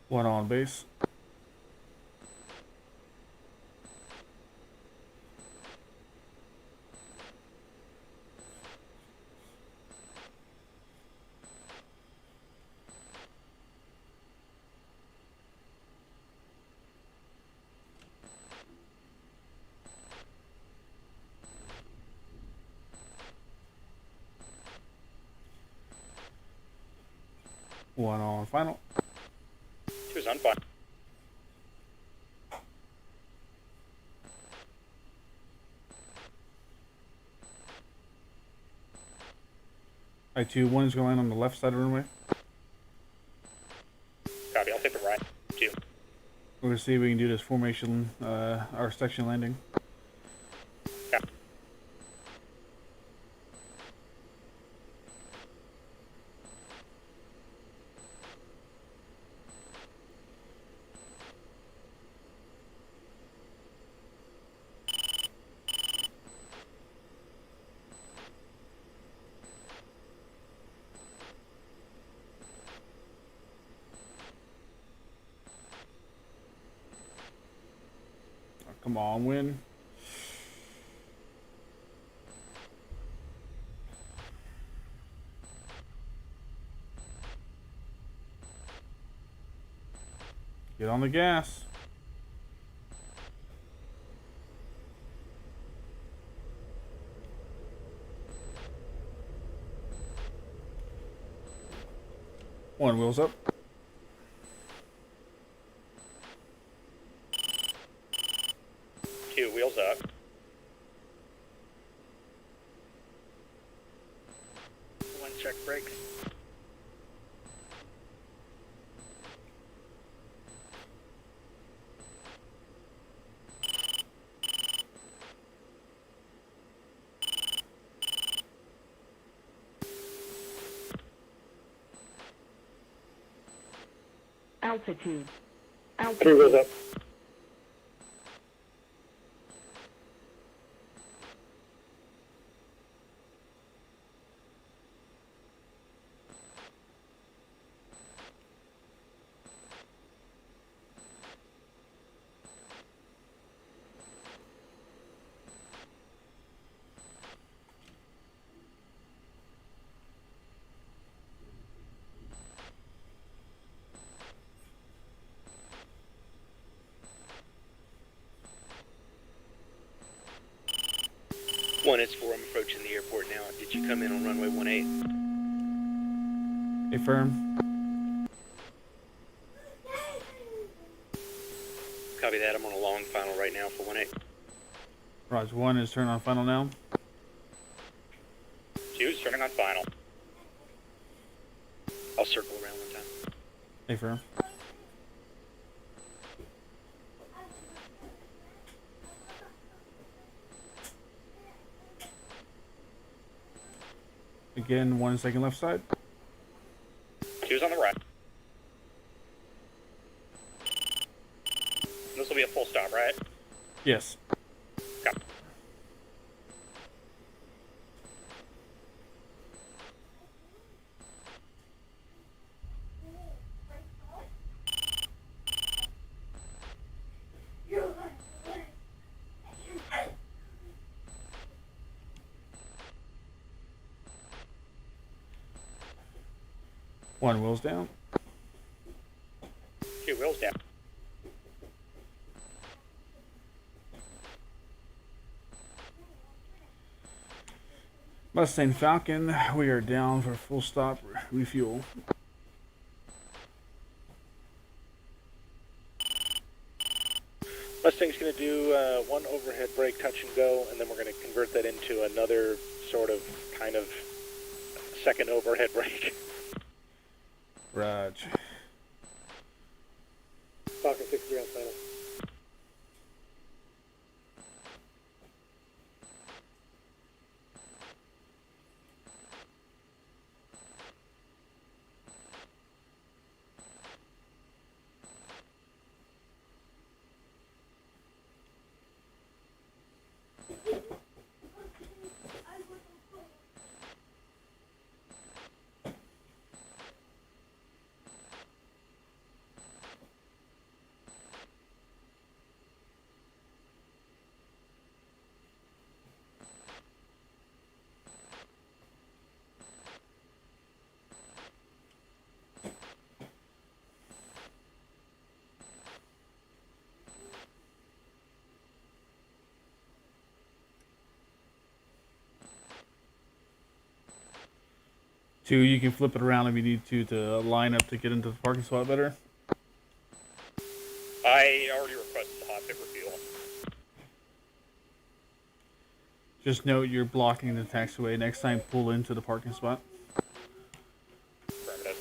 Speaker 7: One on base. One on final.
Speaker 8: 2's on fire.
Speaker 7: I-2, 1 is going to land on the left side of the runway.
Speaker 8: Copy, I'll take the right. 2.
Speaker 7: We're going to see if we can do this formation, our section landing.
Speaker 8: Copy.
Speaker 7: Come on, win. Get on the gas. One, wheels up.
Speaker 8: Wheels up. One check brakes.
Speaker 11: Altitude.
Speaker 12: Three wheels
Speaker 11: Altitude.
Speaker 12: up.
Speaker 5: One, it's 4. I'm approaching the airport now. Did you come in on runway 18?
Speaker 7: Affirm.
Speaker 5: Copy that. I'm on a long final right now for 18.
Speaker 7: Roger, 1 is turned on final now.
Speaker 5: 2 is turning on final. I'll circle around one time.
Speaker 7: Affirm. Again, 1 second left side.
Speaker 5: 2's on the right. This will be a full stop, right?
Speaker 7: Yes.
Speaker 5: Copy.
Speaker 7: One wheels down.
Speaker 5: 2 wheels down.
Speaker 7: Mustang Falcon, we are down for full stop refuel.
Speaker 6: Mustang's going to do one overhead brake touch and go, and then we're going to convert that into another sort of kind of second overhead brake.
Speaker 7: Raj.
Speaker 12: Falcon 63 on final.
Speaker 7: Two, you can flip it around if you need to line up to get into the parking spot better.
Speaker 5: I already requested the hot pit refuel.
Speaker 7: Just note you're blocking the taxiway. Next time, pull into the parking spot.
Speaker 5: Affirmative.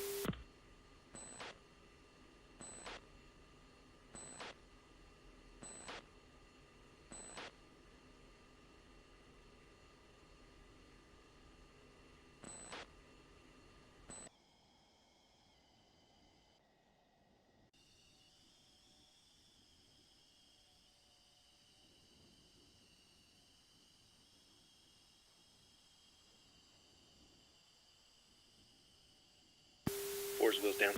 Speaker 5: Four's wheels down.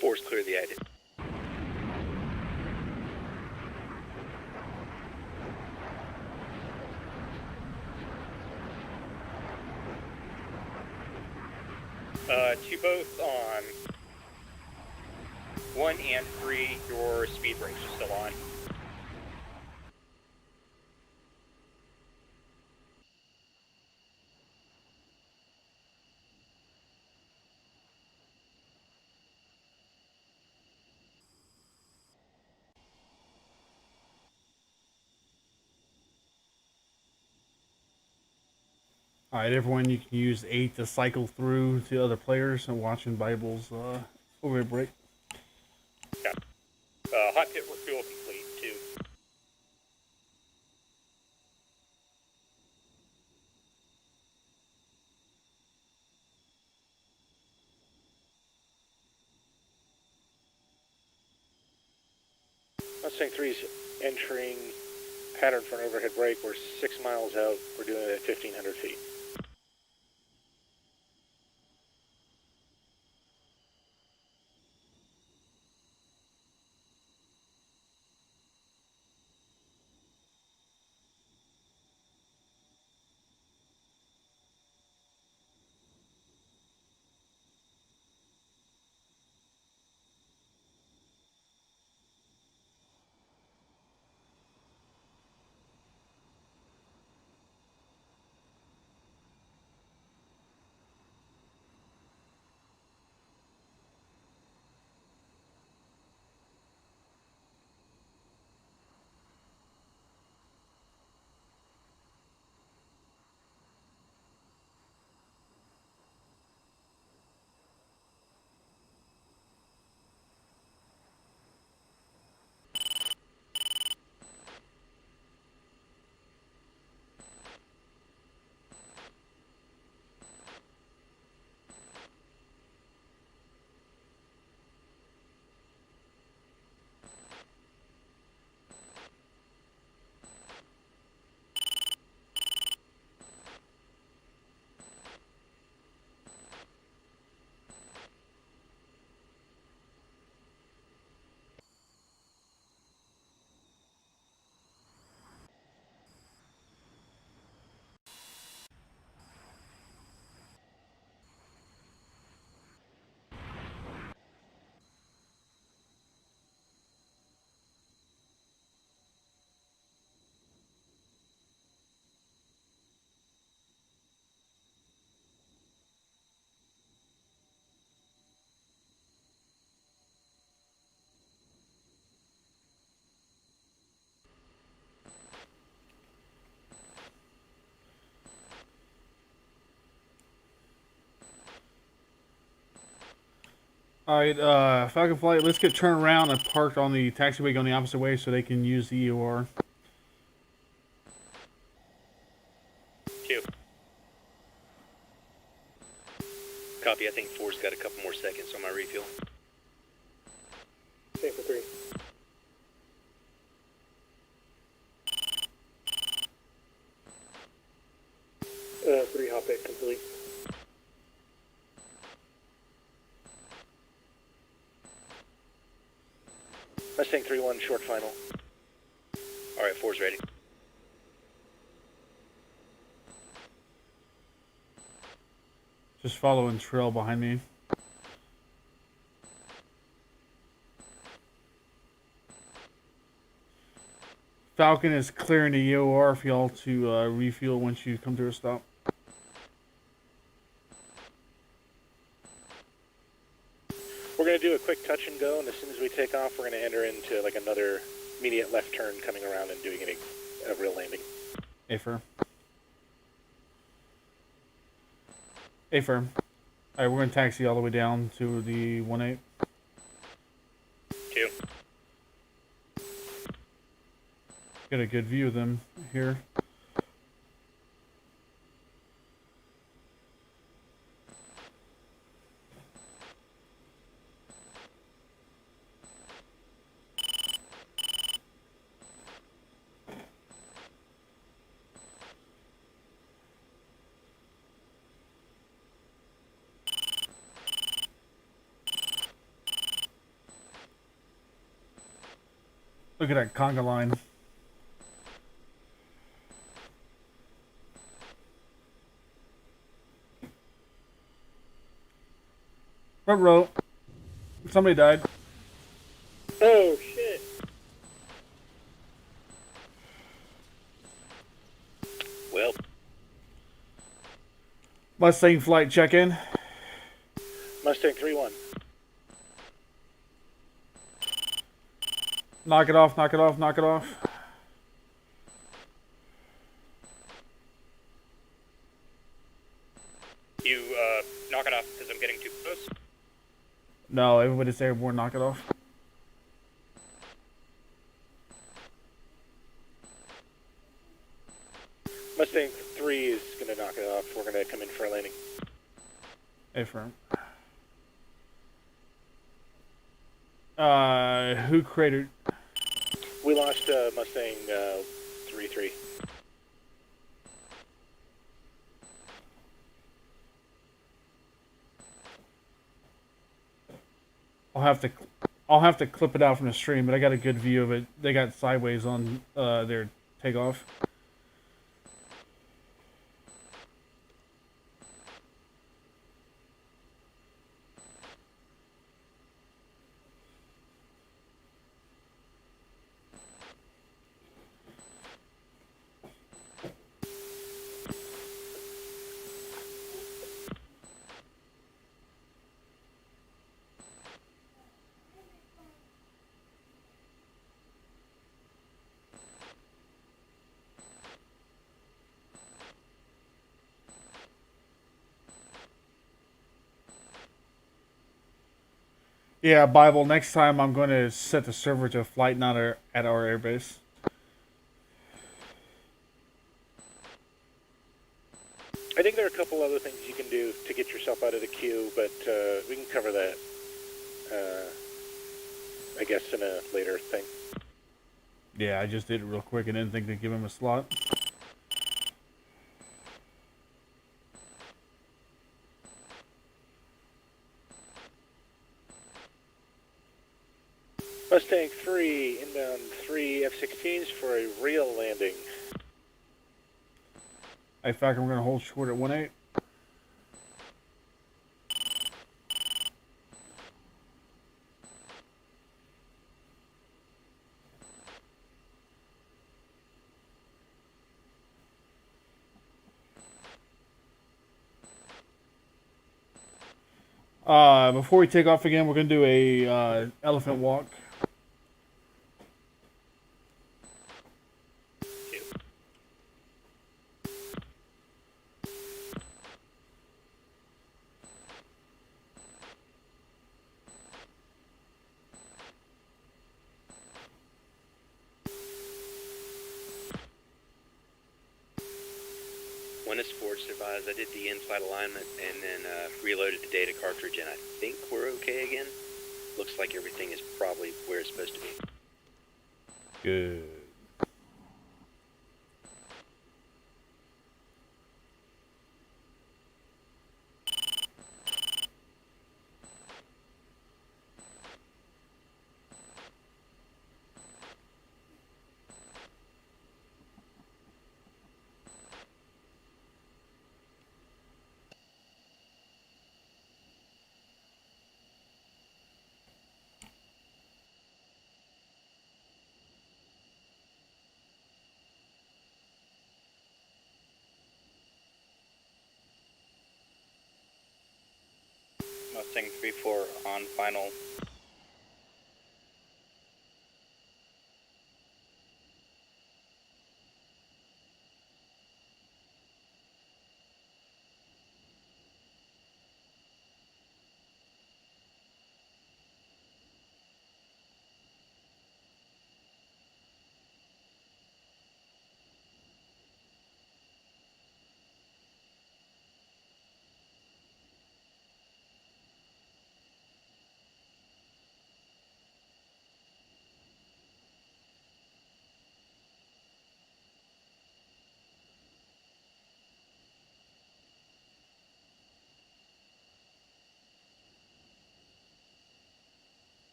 Speaker 5: Four's clear the exit. you both on 1 and 3, your speed brakes are still on.
Speaker 7: Alright, everyone, you can use 8 to cycle through to other players and watching Bibles over a break.
Speaker 5: Yeah. Hot pit refuel complete, too.
Speaker 6: Mustang 3's entering pattern for an overhead brake. We're 6 miles out. We're doing it at 1,500 feet.
Speaker 7: Alright, Falcon Flight, let's get turned around and parked on the taxiway going the opposite way so they can use the EOR.
Speaker 5: Two. Copy, I think 4's got a couple more seconds on my refuel.
Speaker 12: Same for 3. Three hot pit complete.
Speaker 6: Mustang 3-1, short final.
Speaker 5: Alright, 4's ready.
Speaker 7: Just following trail behind me. Falcon is clearing the EOR for y'all to refuel once you come to a stop.
Speaker 6: We're going to do a quick touch and go, and as soon as we take off, we're going to enter into like another immediate left turn coming around and doing a real landing.
Speaker 7: A-firm. A-firm. Alright, we're going to taxi all the way down to the 1-8.
Speaker 5: 2.
Speaker 7: Get a good view of them here. Look at that conga line. Front row. Somebody died.
Speaker 12: Oh, shit.
Speaker 5: Well,
Speaker 7: Mustang flight check-in.
Speaker 6: Mustang 3-1.
Speaker 7: Knock it off, knock it off, knock it off.
Speaker 5: you knock it off because I'm getting too close.
Speaker 7: No, everybody's airborne, knock it off.
Speaker 6: Mustang 3 is going to knock it off. We're going to come in for a landing.
Speaker 7: Affirm. Who cratered?
Speaker 6: We lost Mustang 3-3.
Speaker 7: I'll have to clip it out from the stream, but I got a good view of it. They got sideways on their takeoff. Yeah, Bible, next time I'm going to set the server to flight not at our airbase.
Speaker 6: I think there are a couple other things you can do to get yourself out of the queue, but we can cover that, I guess, in a later thing.
Speaker 7: Yeah, I just did it real quick and didn't think to give him a slot.
Speaker 6: Mustang 3, inbound 3 F-16s for a real landing.
Speaker 7: Hey, Falcon, we're going to hold short at 1-8. Before we take off again, we're going to do a elephant walk.
Speaker 5: When it's forged advised, I did the inside alignment and then reloaded the data cartridge, and I think we're okay again. Looks like everything is probably where it's supposed to be.
Speaker 7: Good.
Speaker 5: Mustang 3-4 on final.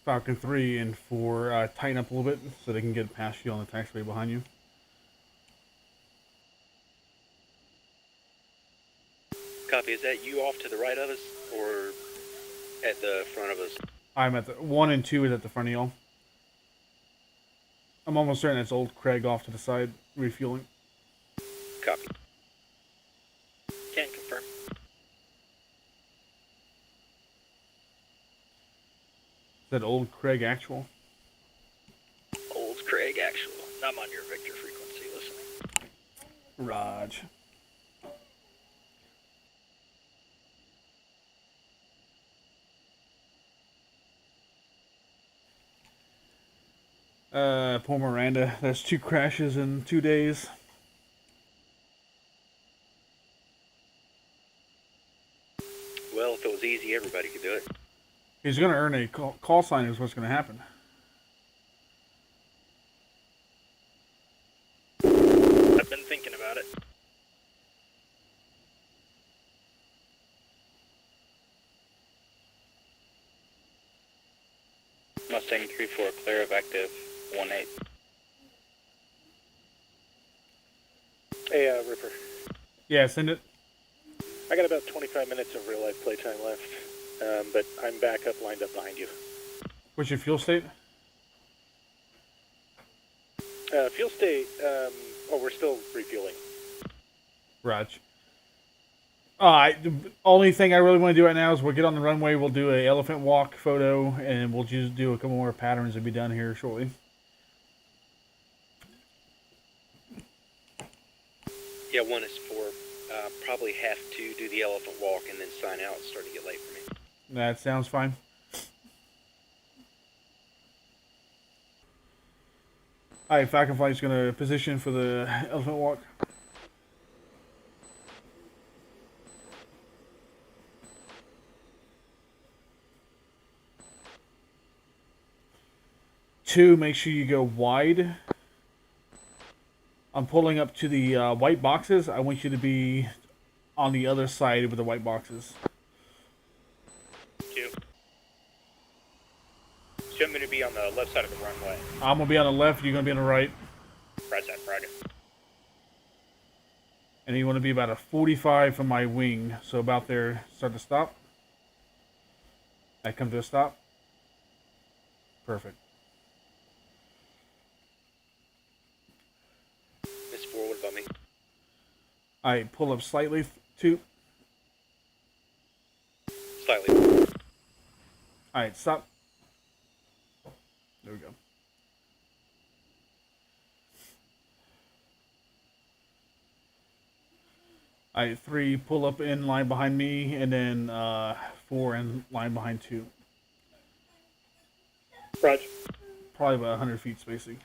Speaker 7: Falcon 3 and 4 tighten up a little bit so they can get past you on the taxiway behind you.
Speaker 5: is that you off to the right of us or at the front of us?
Speaker 7: I'm at the 1 and 2 is at the front of y'all. I'm almost certain it's old Craig off to the side refueling.
Speaker 5: Copy. Can confirm.
Speaker 7: Is that old Craig actual?
Speaker 8: Old Craig, actual. I'm on your Victor frequency listening.
Speaker 7: Raj. Poor Miranda. That's 2 crashes in 2 days.
Speaker 5: Well, if it was easy, everybody could do it.
Speaker 7: He's going to earn a call sign is what's going to happen.
Speaker 8: I've been thinking about it.
Speaker 13: Mustang 3-4, clear of active 1-8.
Speaker 6: Hey, Ripper.
Speaker 7: Yeah, send it.
Speaker 6: I got about 25 minutes of real-life playtime left, but I'm back up, lined up behind you.
Speaker 7: What's your fuel state?
Speaker 6: Fuel state, we're still refueling.
Speaker 7: Raj. The only thing I really want to do right now is we'll get on the runway, we'll do a elephant walk photo, and we'll just do a couple more patterns and be done here shortly.
Speaker 5: Yeah, 1 is 4. Probably have to do the elephant walk and then sign out. It's starting to get late for me.
Speaker 7: That sounds fine. Alright, Falcon Flight's going to position for the elephant walk. Two, make sure you go wide. I'm pulling up to the white boxes. I want you to be on the other side with the white boxes.
Speaker 13: 2. So I'm going to be on the left side of the runway.
Speaker 7: I'm going to be on the left, you're going to be on the right.
Speaker 13: Right side, right.
Speaker 7: And you want to be about a 45 from my wing. So about there, start to stop. I come to a stop. Perfect.
Speaker 5: Miss 4, what about me?
Speaker 7: I pull up slightly, 2.
Speaker 5: Slightly.
Speaker 7: Alright, stop. There we go. Alright, 3, pull up in line behind me, and then 4 in line behind 2.
Speaker 12: Roger.
Speaker 7: Probably about 100 feet spacing.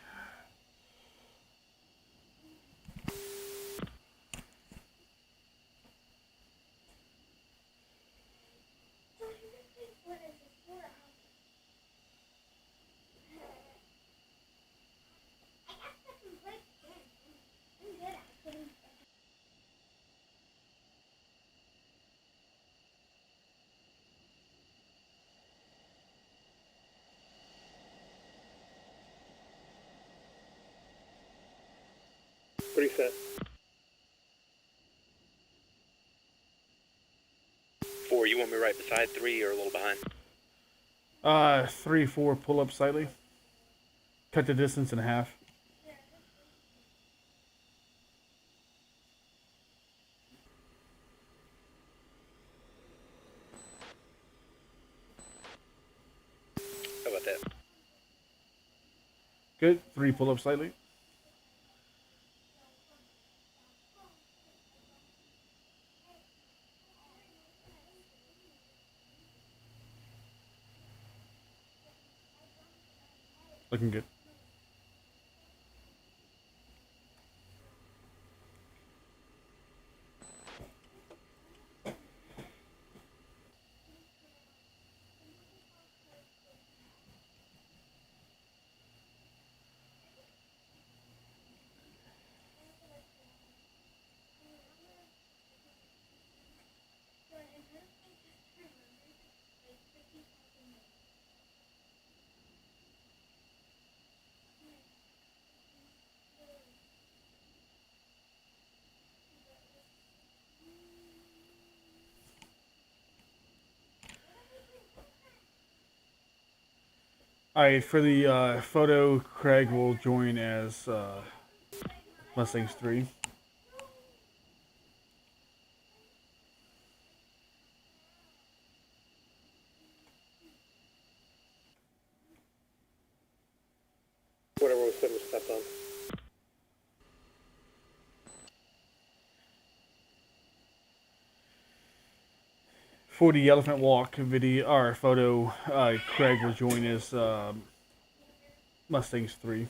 Speaker 12: Reset.
Speaker 5: 4, you want me right beside 3 or a little behind?
Speaker 7: 3, 4, pull up slightly. Cut the distance in half.
Speaker 5: How about that?
Speaker 7: Good. 3, pull up slightly. Looking good. Alright, for the photo, Craig will join as Mustangs 3.
Speaker 12: Whatever was said was stepped on.
Speaker 7: For the Elephant Walk video or photo, Craig will join as Mustangs 3.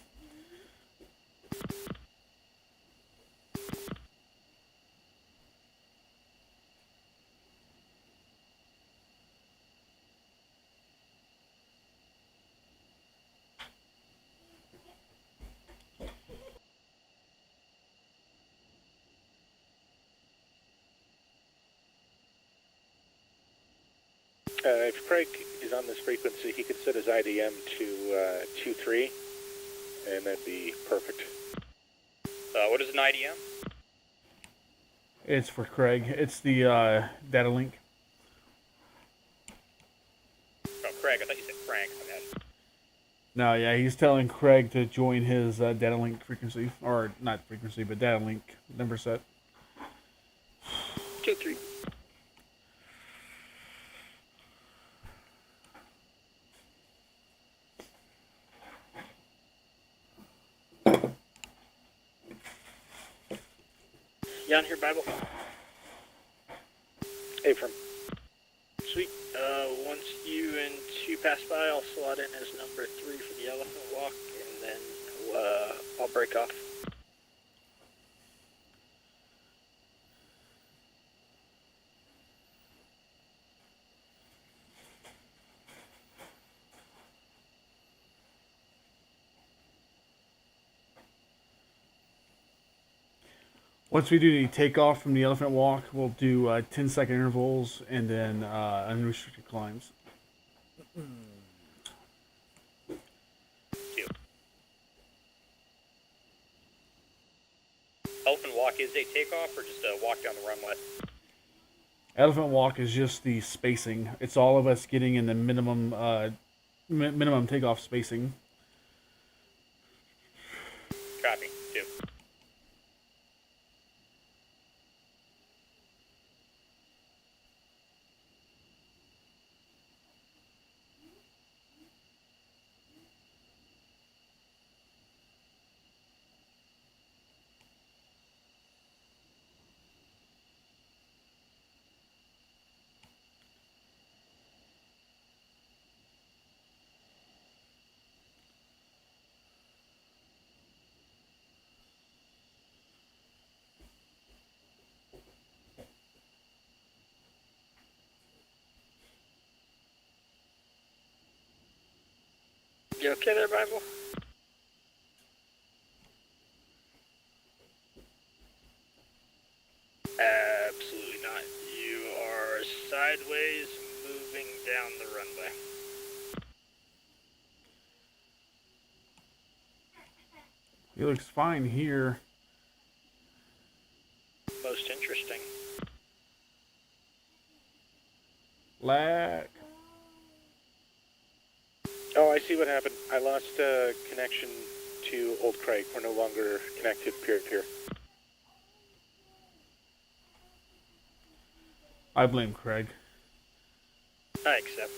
Speaker 6: If Craig is on this frequency, he could set his IDM to 2-3, and that'd be perfect.
Speaker 13: What is an IDM?
Speaker 7: It's for Craig. It's the data link.
Speaker 13: Oh, Craig. I thought you said Frank. Okay.
Speaker 7: No, yeah, he's telling Craig to join his data link frequency, or not frequency, but data link number set.
Speaker 8: 2-3. You on here, Bible?
Speaker 6: Affirm.
Speaker 8: Sweet. Once you and 2 pass by, I'll slot in as number 3 for the Elephant Walk, and then I'll break off.
Speaker 7: Once we do the takeoff from the Elephant Walk, we'll do 10-second intervals and then unrestricted climbs.
Speaker 13: Elephant Walk is a takeoff or just a walk down the runway?
Speaker 7: Elephant Walk is just the spacing. It's all of us getting in the minimum minimum takeoff spacing.
Speaker 13: Copy. 2.
Speaker 8: You okay there, Bible? Absolutely not. You are sideways moving down the runway.
Speaker 7: He looks fine here.
Speaker 8: Most interesting.
Speaker 7: Lack.
Speaker 6: Oh, I see what happened. I lost connection to Old Craig. We're no longer connected peer-to-peer.
Speaker 7: I blame Craig.
Speaker 8: I accept.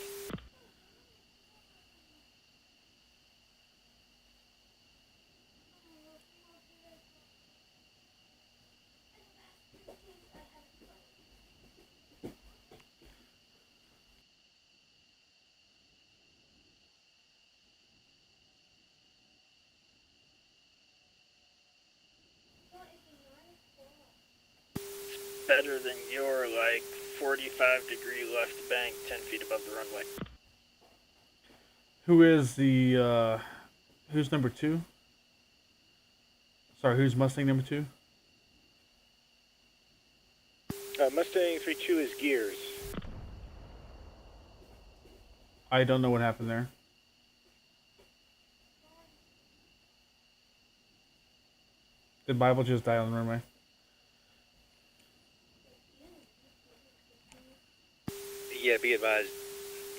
Speaker 8: Better than your, 45-degree left bank 10 feet above the runway.
Speaker 7: Who is the, who's number 2? Sorry, who's Mustang number 2?
Speaker 6: Mustang 3-2 is Gears.
Speaker 7: I don't know what happened there. Did Bible just die on the runway?
Speaker 5: Yeah, be advised,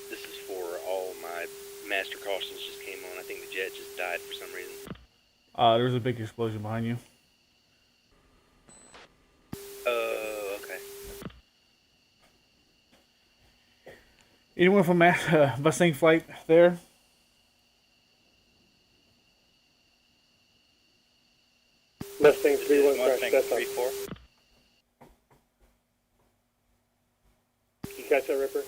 Speaker 5: this is for all my Master Cautions just came on. I think the jet just died for some reason.
Speaker 7: There's a big explosion behind you.
Speaker 5: Oh, okay.
Speaker 7: Anyone from Mustang Flight there?
Speaker 12: Mustang 3-1 crash,
Speaker 13: Mustang
Speaker 12: that's up.
Speaker 13: 3-4.
Speaker 12: You catch that, Ripper?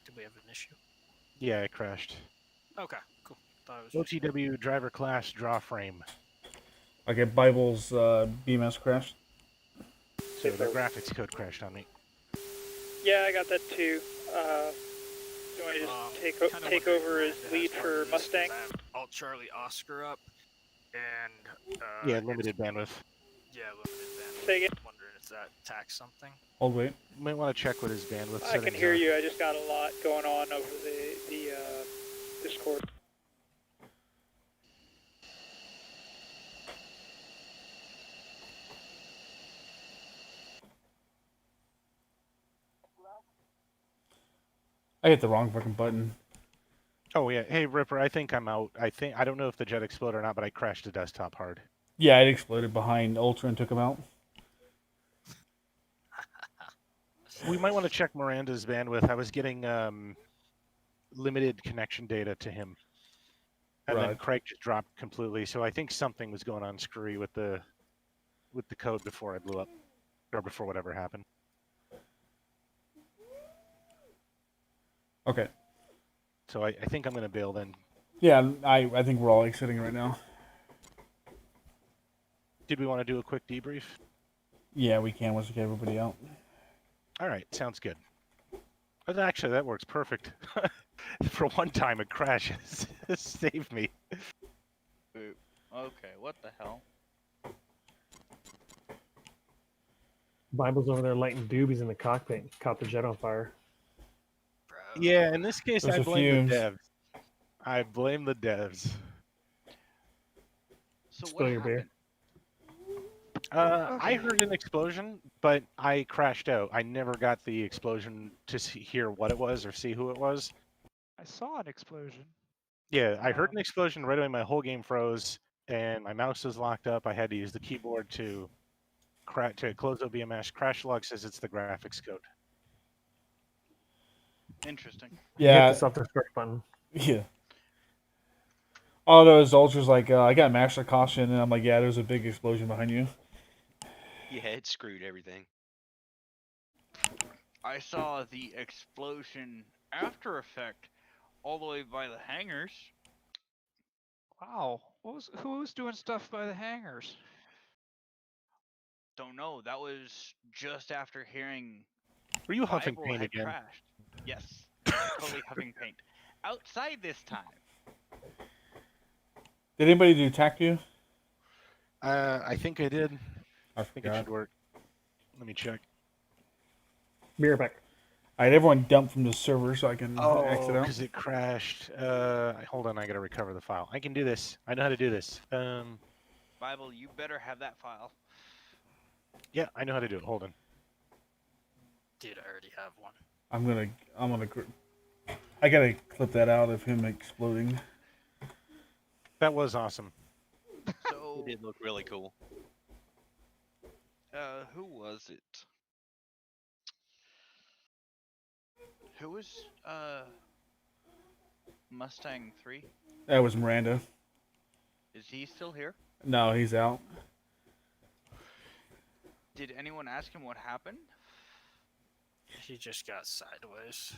Speaker 4: Did we have an issue?
Speaker 2: Yeah, it crashed.
Speaker 4: Okay, cool. Thought it was just-
Speaker 2: OTW driver class draw frame.
Speaker 7: Like at Bible's BMS crashed.
Speaker 2: So the graphics code crashed on me.
Speaker 8: Yeah, I got that too. Do I just take over as lead for Mustang?
Speaker 4: I have Alt Charlie Oscar up, and
Speaker 2: Yeah, limited bandwidth.
Speaker 4: Yeah, limited bandwidth.
Speaker 8: Say again?
Speaker 4: I'm wondering if that tax something.
Speaker 7: Hold, wait.
Speaker 2: You might want to check what his bandwidth
Speaker 8: I
Speaker 2: settings
Speaker 8: can hear
Speaker 2: are.
Speaker 8: you. I just got a lot going on over the Discord.
Speaker 7: I hit the wrong fucking button.
Speaker 2: Oh yeah, hey Ripper, I think I'm out. I don't know if the jet exploded or not, but I crashed the desktop hard.
Speaker 7: Yeah, it exploded behind Ultra and took him out.
Speaker 2: We might want to check Miranda's bandwidth. I was getting limited connection data to him, and then
Speaker 7: Right.
Speaker 2: Craig just dropped completely. So I think something was going on screwy with the code before I blew up, or before whatever happened.
Speaker 7: Okay.
Speaker 2: So I think I'm going to bail then.
Speaker 7: Yeah, I think we're all exiting right now.
Speaker 2: Did we want to do a quick debrief?
Speaker 7: Yeah, we can once we get everybody out.
Speaker 2: All right, sounds good. But actually, that works perfect. For one time, it crashes. Saved me.
Speaker 14: Okay, what the hell?
Speaker 12: Bible's over there lighting doobies in the cockpit and caught the jet on fire.
Speaker 2: Yeah, in this case,
Speaker 7: Those
Speaker 2: I
Speaker 7: are
Speaker 2: blame the
Speaker 7: fumes.
Speaker 2: devs. I blame the devs.
Speaker 14: So
Speaker 12: Spill
Speaker 14: what
Speaker 12: your beer.
Speaker 14: happened?
Speaker 2: I heard an explosion, but I crashed out. I never got the explosion to hear what it was or see who it was.
Speaker 15: I saw an explosion.
Speaker 2: Yeah, I heard an explosion right away. My whole game froze, and my mouse was locked up. I had to use the keyboard to close OBMS. Crash log says it's the graphics code.
Speaker 14: Interesting.
Speaker 7: Yeah.
Speaker 12: Hit the self-destruct button.
Speaker 7: Yeah. All those Ultras like, I got master caution, and I'm like, yeah, there's a big explosion behind you.
Speaker 16: Yeah, it screwed everything.
Speaker 14: I saw the explosion after effect all the way by the hangars.
Speaker 15: Wow. Who was doing stuff by the hangars?
Speaker 14: Don't know. That was just after hearing
Speaker 2: Were you huffing
Speaker 14: Bible
Speaker 2: paint
Speaker 14: had
Speaker 2: again?
Speaker 14: crashed. Yes. Totally huffing paint. Outside this time.
Speaker 7: Did anybody do tac view?
Speaker 2: I think I did.
Speaker 7: I
Speaker 2: think it
Speaker 7: forgot.
Speaker 2: should work. Let me check.
Speaker 12: Be right back.
Speaker 7: Alright, everyone dump from the server so I can
Speaker 2: Oh,
Speaker 7: exit out.
Speaker 2: because it crashed. Hold on, I gotta recover the file. I can do this. I know how to do this.
Speaker 14: Bible, you better have that file.
Speaker 2: Yeah, I know how to do it. Hold on.
Speaker 4: Dude, I already have one.
Speaker 7: I gotta clip that out of him exploding.
Speaker 2: That was awesome.
Speaker 14: So
Speaker 16: It did look really cool.
Speaker 14: who was it? Who was Mustang 3?
Speaker 7: That was Miranda.
Speaker 14: Is he still here?
Speaker 7: No, he's out.
Speaker 14: Did anyone ask him what happened?
Speaker 4: He just got sideways.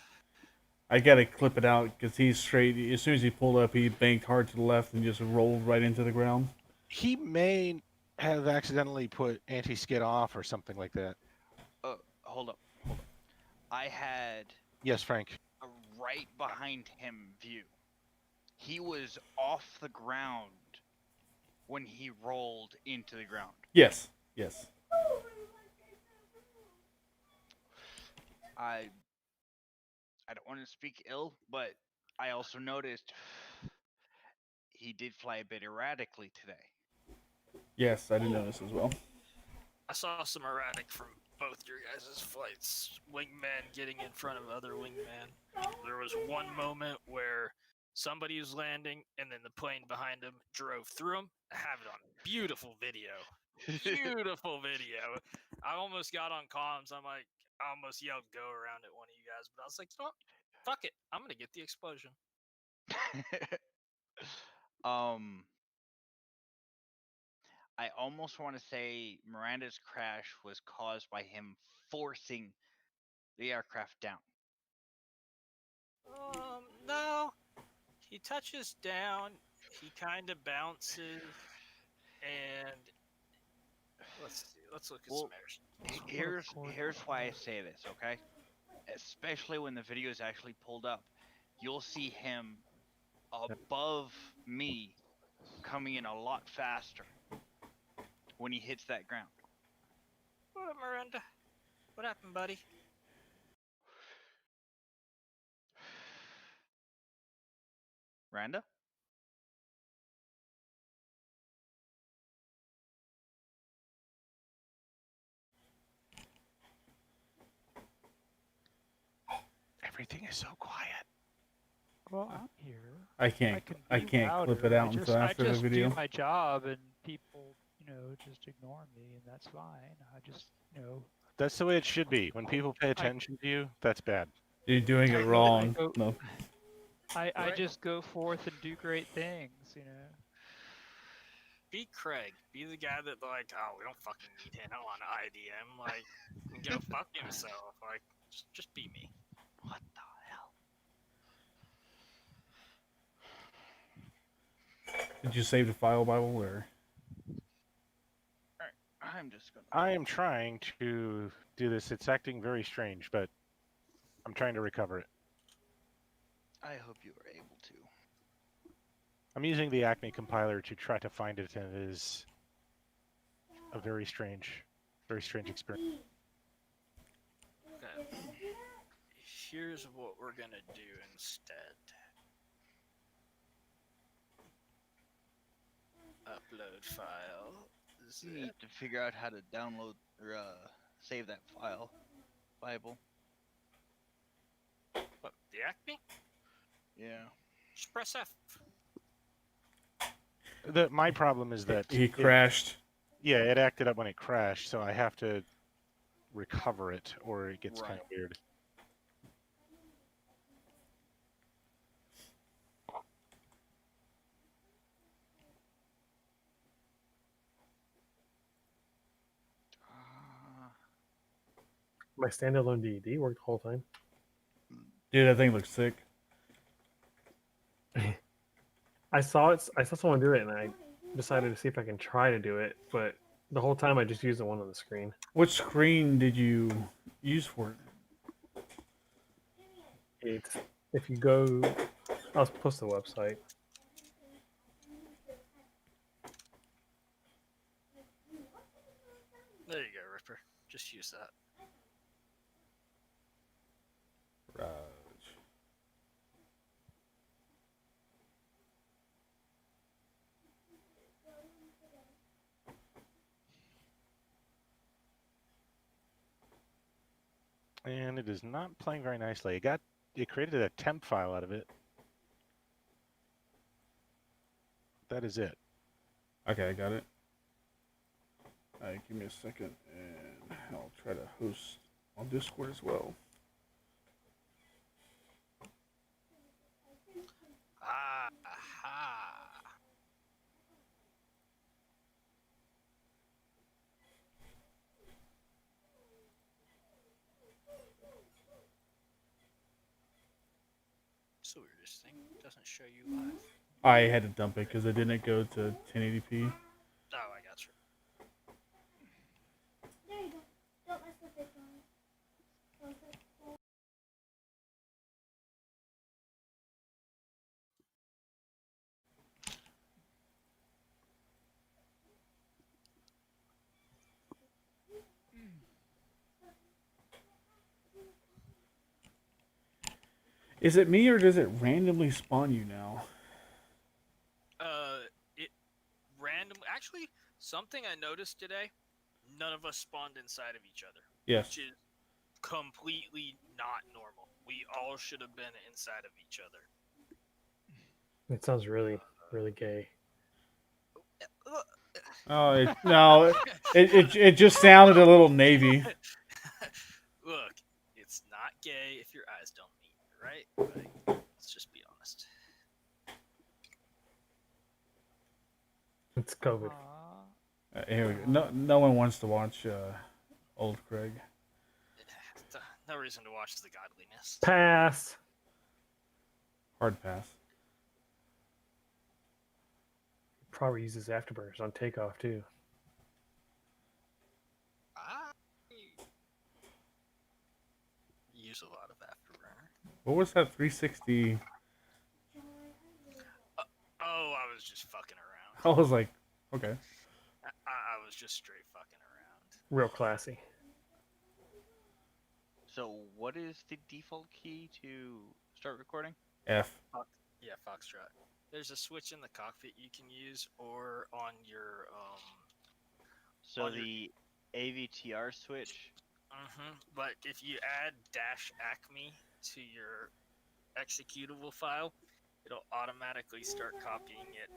Speaker 7: I gotta clip it out because he's straight. As soon as he pulled up, he banked hard to the left and just rolled right into the ground.
Speaker 2: He may have accidentally put anti-skid off or something like that.
Speaker 14: Hold up. I had
Speaker 2: Yes, Frank.
Speaker 14: a right behind him view. He was off the ground when he rolled into the ground.
Speaker 7: Yes. Yes.
Speaker 14: I don't want to speak ill, but I also noticed he did fly a bit erratically today.
Speaker 7: Yes, I did notice as well.
Speaker 4: I saw some erratic from both your guys' flights. Wingman getting in front of other wingman. There was one moment where somebody was landing, and then the plane behind him drove through him. I have it on beautiful video. Beautiful video. I almost got on comms. I almost yelled "go" around at one of you guys, but I was like, you know what? Fuck it. I'm gonna get the explosion.
Speaker 14: I almost want to say Miranda's crash was caused by him forcing the aircraft down.
Speaker 4: No. He touches down. He kind of bounces, and let's see. Let's look at some airs.
Speaker 14: Here's why I say this, okay? Especially when the video is actually pulled up, you'll see him above me coming in a lot faster when he hits that ground.
Speaker 4: What up, Miranda? What happened, buddy?
Speaker 14: Miranda?
Speaker 2: Everything is so quiet.
Speaker 15: Well, I'm here.
Speaker 7: I can't clip it out until after
Speaker 15: I
Speaker 7: the
Speaker 15: just
Speaker 7: video.
Speaker 15: do my job, and people, just ignore me, and that's fine. I just,
Speaker 2: That's the way it should be. When people pay attention to you, that's bad.
Speaker 7: You're doing it wrong. No.
Speaker 15: I just go forth and do great things,
Speaker 4: Be Craig. Be the guy that we don't fucking need him on IDM. Go fuck himself. Just be me.
Speaker 14: What the hell?
Speaker 7: Did you save the file, Bible, or?
Speaker 14: I'm just gonna.
Speaker 2: I am trying to do this. It's acting very strange, but I'm trying to recover it.
Speaker 14: I hope you are able to.
Speaker 2: I'm using the Acme compiler to try to find it, and it is a very strange experience.
Speaker 4: Okay. Here's what we're gonna do instead. Upload file.
Speaker 14: You need to figure out how to download or save that file, Bible.
Speaker 4: What, the Acme?
Speaker 14: Yeah.
Speaker 4: Just press F.
Speaker 2: My problem is that
Speaker 7: he crashed.
Speaker 2: It acted up when it crashed, so I have to recover it, or it gets kind of weird.
Speaker 12: My standalone DED worked the whole time.
Speaker 7: Dude, that thing looks sick.
Speaker 12: I saw someone do it, and I decided to see if I can try to do it, but the whole time I just used the one on the screen.
Speaker 7: What screen did you use for it?
Speaker 12: If you go, I'll post the website.
Speaker 4: There you go, Ripper. Just use that.
Speaker 7: Raj.
Speaker 2: And it is not playing very nicely. It created a temp file out of it. That is it.
Speaker 7: Okay, I got it. Alright, give me a second, and I'll try to host on Discord as well.
Speaker 4: Aha. It's the weirdest thing. It doesn't show you live.
Speaker 7: I had to dump it because it didn't go to 1080p.
Speaker 4: Oh, I got you.
Speaker 17: There you go. Don't mess with this one.
Speaker 7: Is it me or does it randomly spawn you now?
Speaker 4: It random. Actually, something I noticed today. None of us spawned inside of each other.
Speaker 7: Yes.
Speaker 4: which is completely not normal. We all should have been inside of each other.
Speaker 12: It sounds really, really gay.
Speaker 7: Oh no! It just sounded a little Navy.
Speaker 4: Look, it's not gay if your eyes don't meet, right? Like, let's just be honest.
Speaker 12: It's COVID.
Speaker 7: Here we go. No one wants to watch old Craig.
Speaker 4: No reason to watch the godliness.
Speaker 12: Pass.
Speaker 7: Hard pass.
Speaker 12: Probably uses afterburners on takeoff too.
Speaker 4: I use a lot of afterburner.
Speaker 7: What was that 360?
Speaker 4: Oh, I was just fucking around.
Speaker 7: I was like, okay.
Speaker 4: I was just straight fucking around.
Speaker 12: Real classy.
Speaker 14: So, what is the default key to start recording?
Speaker 7: F.
Speaker 4: Yeah, Foxtrot. There's a switch in the cockpit you can use, or on your
Speaker 14: So
Speaker 4: on your-
Speaker 14: the AVTR switch.
Speaker 4: But if you add -acme to your executable file, it'll automatically start copying it,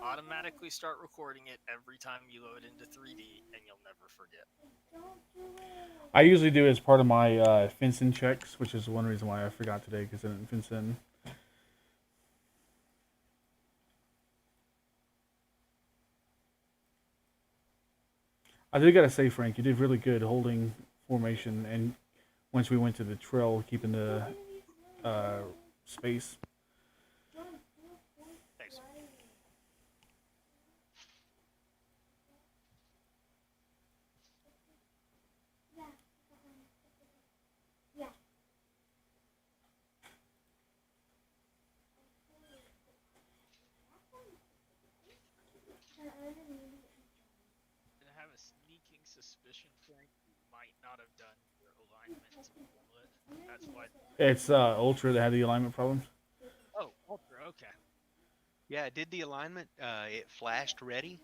Speaker 4: automatically start recording it every time you load into 3D, and you'll never forget.
Speaker 7: I usually do it as part of my FinCEN checks, which is one reason why I forgot today because I didn't FinCEN. I did gotta say, Frank, you did really good holding formation, and once we went to the trail, keeping the space.
Speaker 4: Thanks. And I have a sneaking suspicion, Frank, you might not have done your alignment to begin with. That's why.
Speaker 7: It's Ultra that had the alignment problem.
Speaker 4: Oh, Ultra, okay.
Speaker 16: Yeah, I did the alignment. It flashed ready,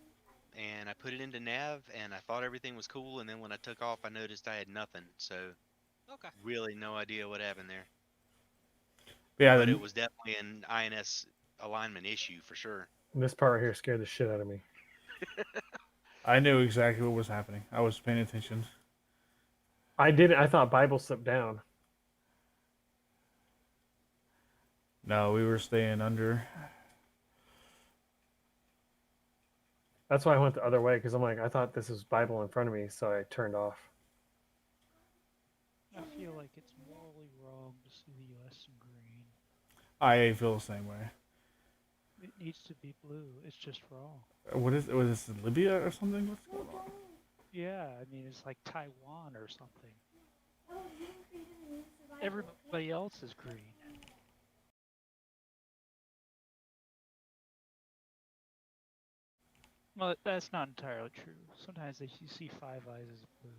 Speaker 16: and I put it into nav, and I thought everything was cool. And then when I took off, I noticed I had nothing. So,
Speaker 4: Okay.
Speaker 16: really, no idea what happened there.
Speaker 7: Yeah,
Speaker 16: but it was definitely an INS alignment issue for sure.
Speaker 12: This part right here scared the shit out of me.
Speaker 7: I knew exactly what was happening. I was paying attention.
Speaker 12: I didn't. I thought Bible slipped down.
Speaker 7: No, we were staying under.
Speaker 12: That's why I went the other way, because I'm like, I thought this was Bible in front of me, so I turned off.
Speaker 15: I feel like it's morally wrong to see the U.S. in green.
Speaker 7: I feel the same way.
Speaker 15: It needs to be blue. It's just wrong.
Speaker 7: What is? Was this Libya or something? What's going on?
Speaker 15: Yeah, I mean, it's like Taiwan or something. Everybody else is green. Well, that's not entirely true. Sometimes you see Five Eyes as blue.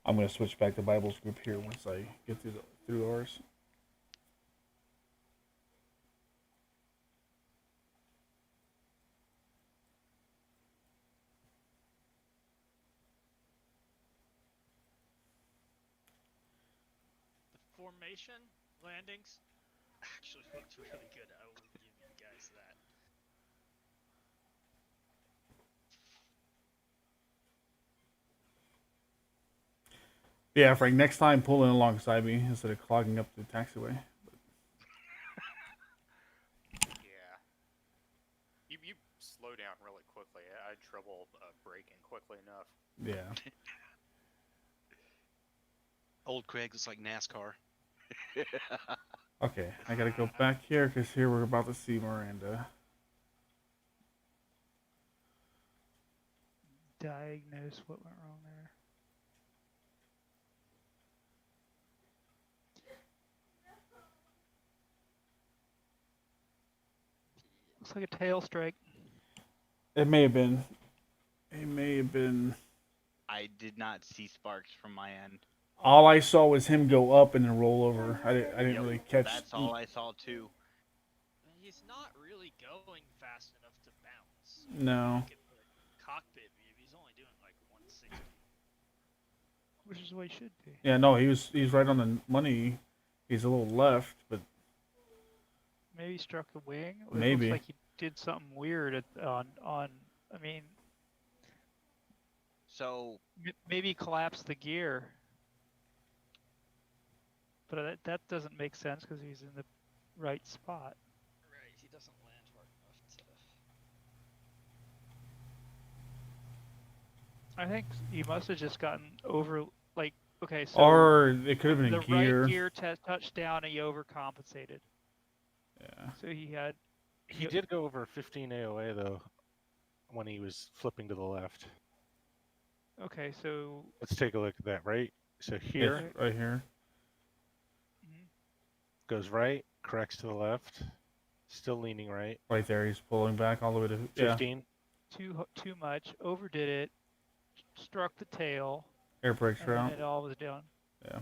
Speaker 7: I'm gonna switch back to Bible's group here once I get through ours.
Speaker 4: The formation landings actually looked really good. I will give you guys that.
Speaker 7: Yeah, Frank. Next time, pull in alongside me instead of clogging up the taxiway.
Speaker 18: Yeah. You slow down really quickly. I had trouble braking quickly enough.
Speaker 7: Yeah.
Speaker 16: Old Craig looks like NASCAR.
Speaker 7: Okay, I gotta go back here because here we're about to see Miranda.
Speaker 15: Diagnose what went wrong there. Looks like a tail strike.
Speaker 7: It may have been. It may have been.
Speaker 14: I did not see sparks from my end.
Speaker 7: All I saw was him go up and then roll over. I didn't really catch.
Speaker 14: That's all I saw too.
Speaker 8: He's not really going fast enough to bounce.
Speaker 7: No.
Speaker 8: Look at the cockpit view. He's only doing like 160.
Speaker 15: Which is what he should be.
Speaker 7: Yeah, no, he's right on the money. He's a little left, but
Speaker 15: Maybe he struck the wing. It
Speaker 7: Maybe.
Speaker 15: looks like he did something weird on. I mean,
Speaker 14: So
Speaker 15: maybe he collapsed the gear. But that doesn't make sense because he's in the right spot.
Speaker 8: Right, he doesn't land hard enough to.
Speaker 15: I think he must have just gotten over. Like, okay, so
Speaker 7: or it could have been
Speaker 15: the
Speaker 7: a gear.
Speaker 15: right gear touched down and he overcompensated.
Speaker 7: Yeah.
Speaker 15: So he had.
Speaker 2: He did go over 15 AOA though, when he was flipping to the left.
Speaker 15: Okay, so
Speaker 2: Let's take a look at that. Right. So here,
Speaker 7: It's right here.
Speaker 2: goes right, corrects to the left, still leaning right.
Speaker 7: Right there, he's pulling back all the way to
Speaker 2: 15.
Speaker 15: Too much, overdid it, struck the tail.
Speaker 7: Air brakes
Speaker 15: and
Speaker 7: are
Speaker 15: then
Speaker 7: out.
Speaker 15: it all was down.
Speaker 7: Yeah.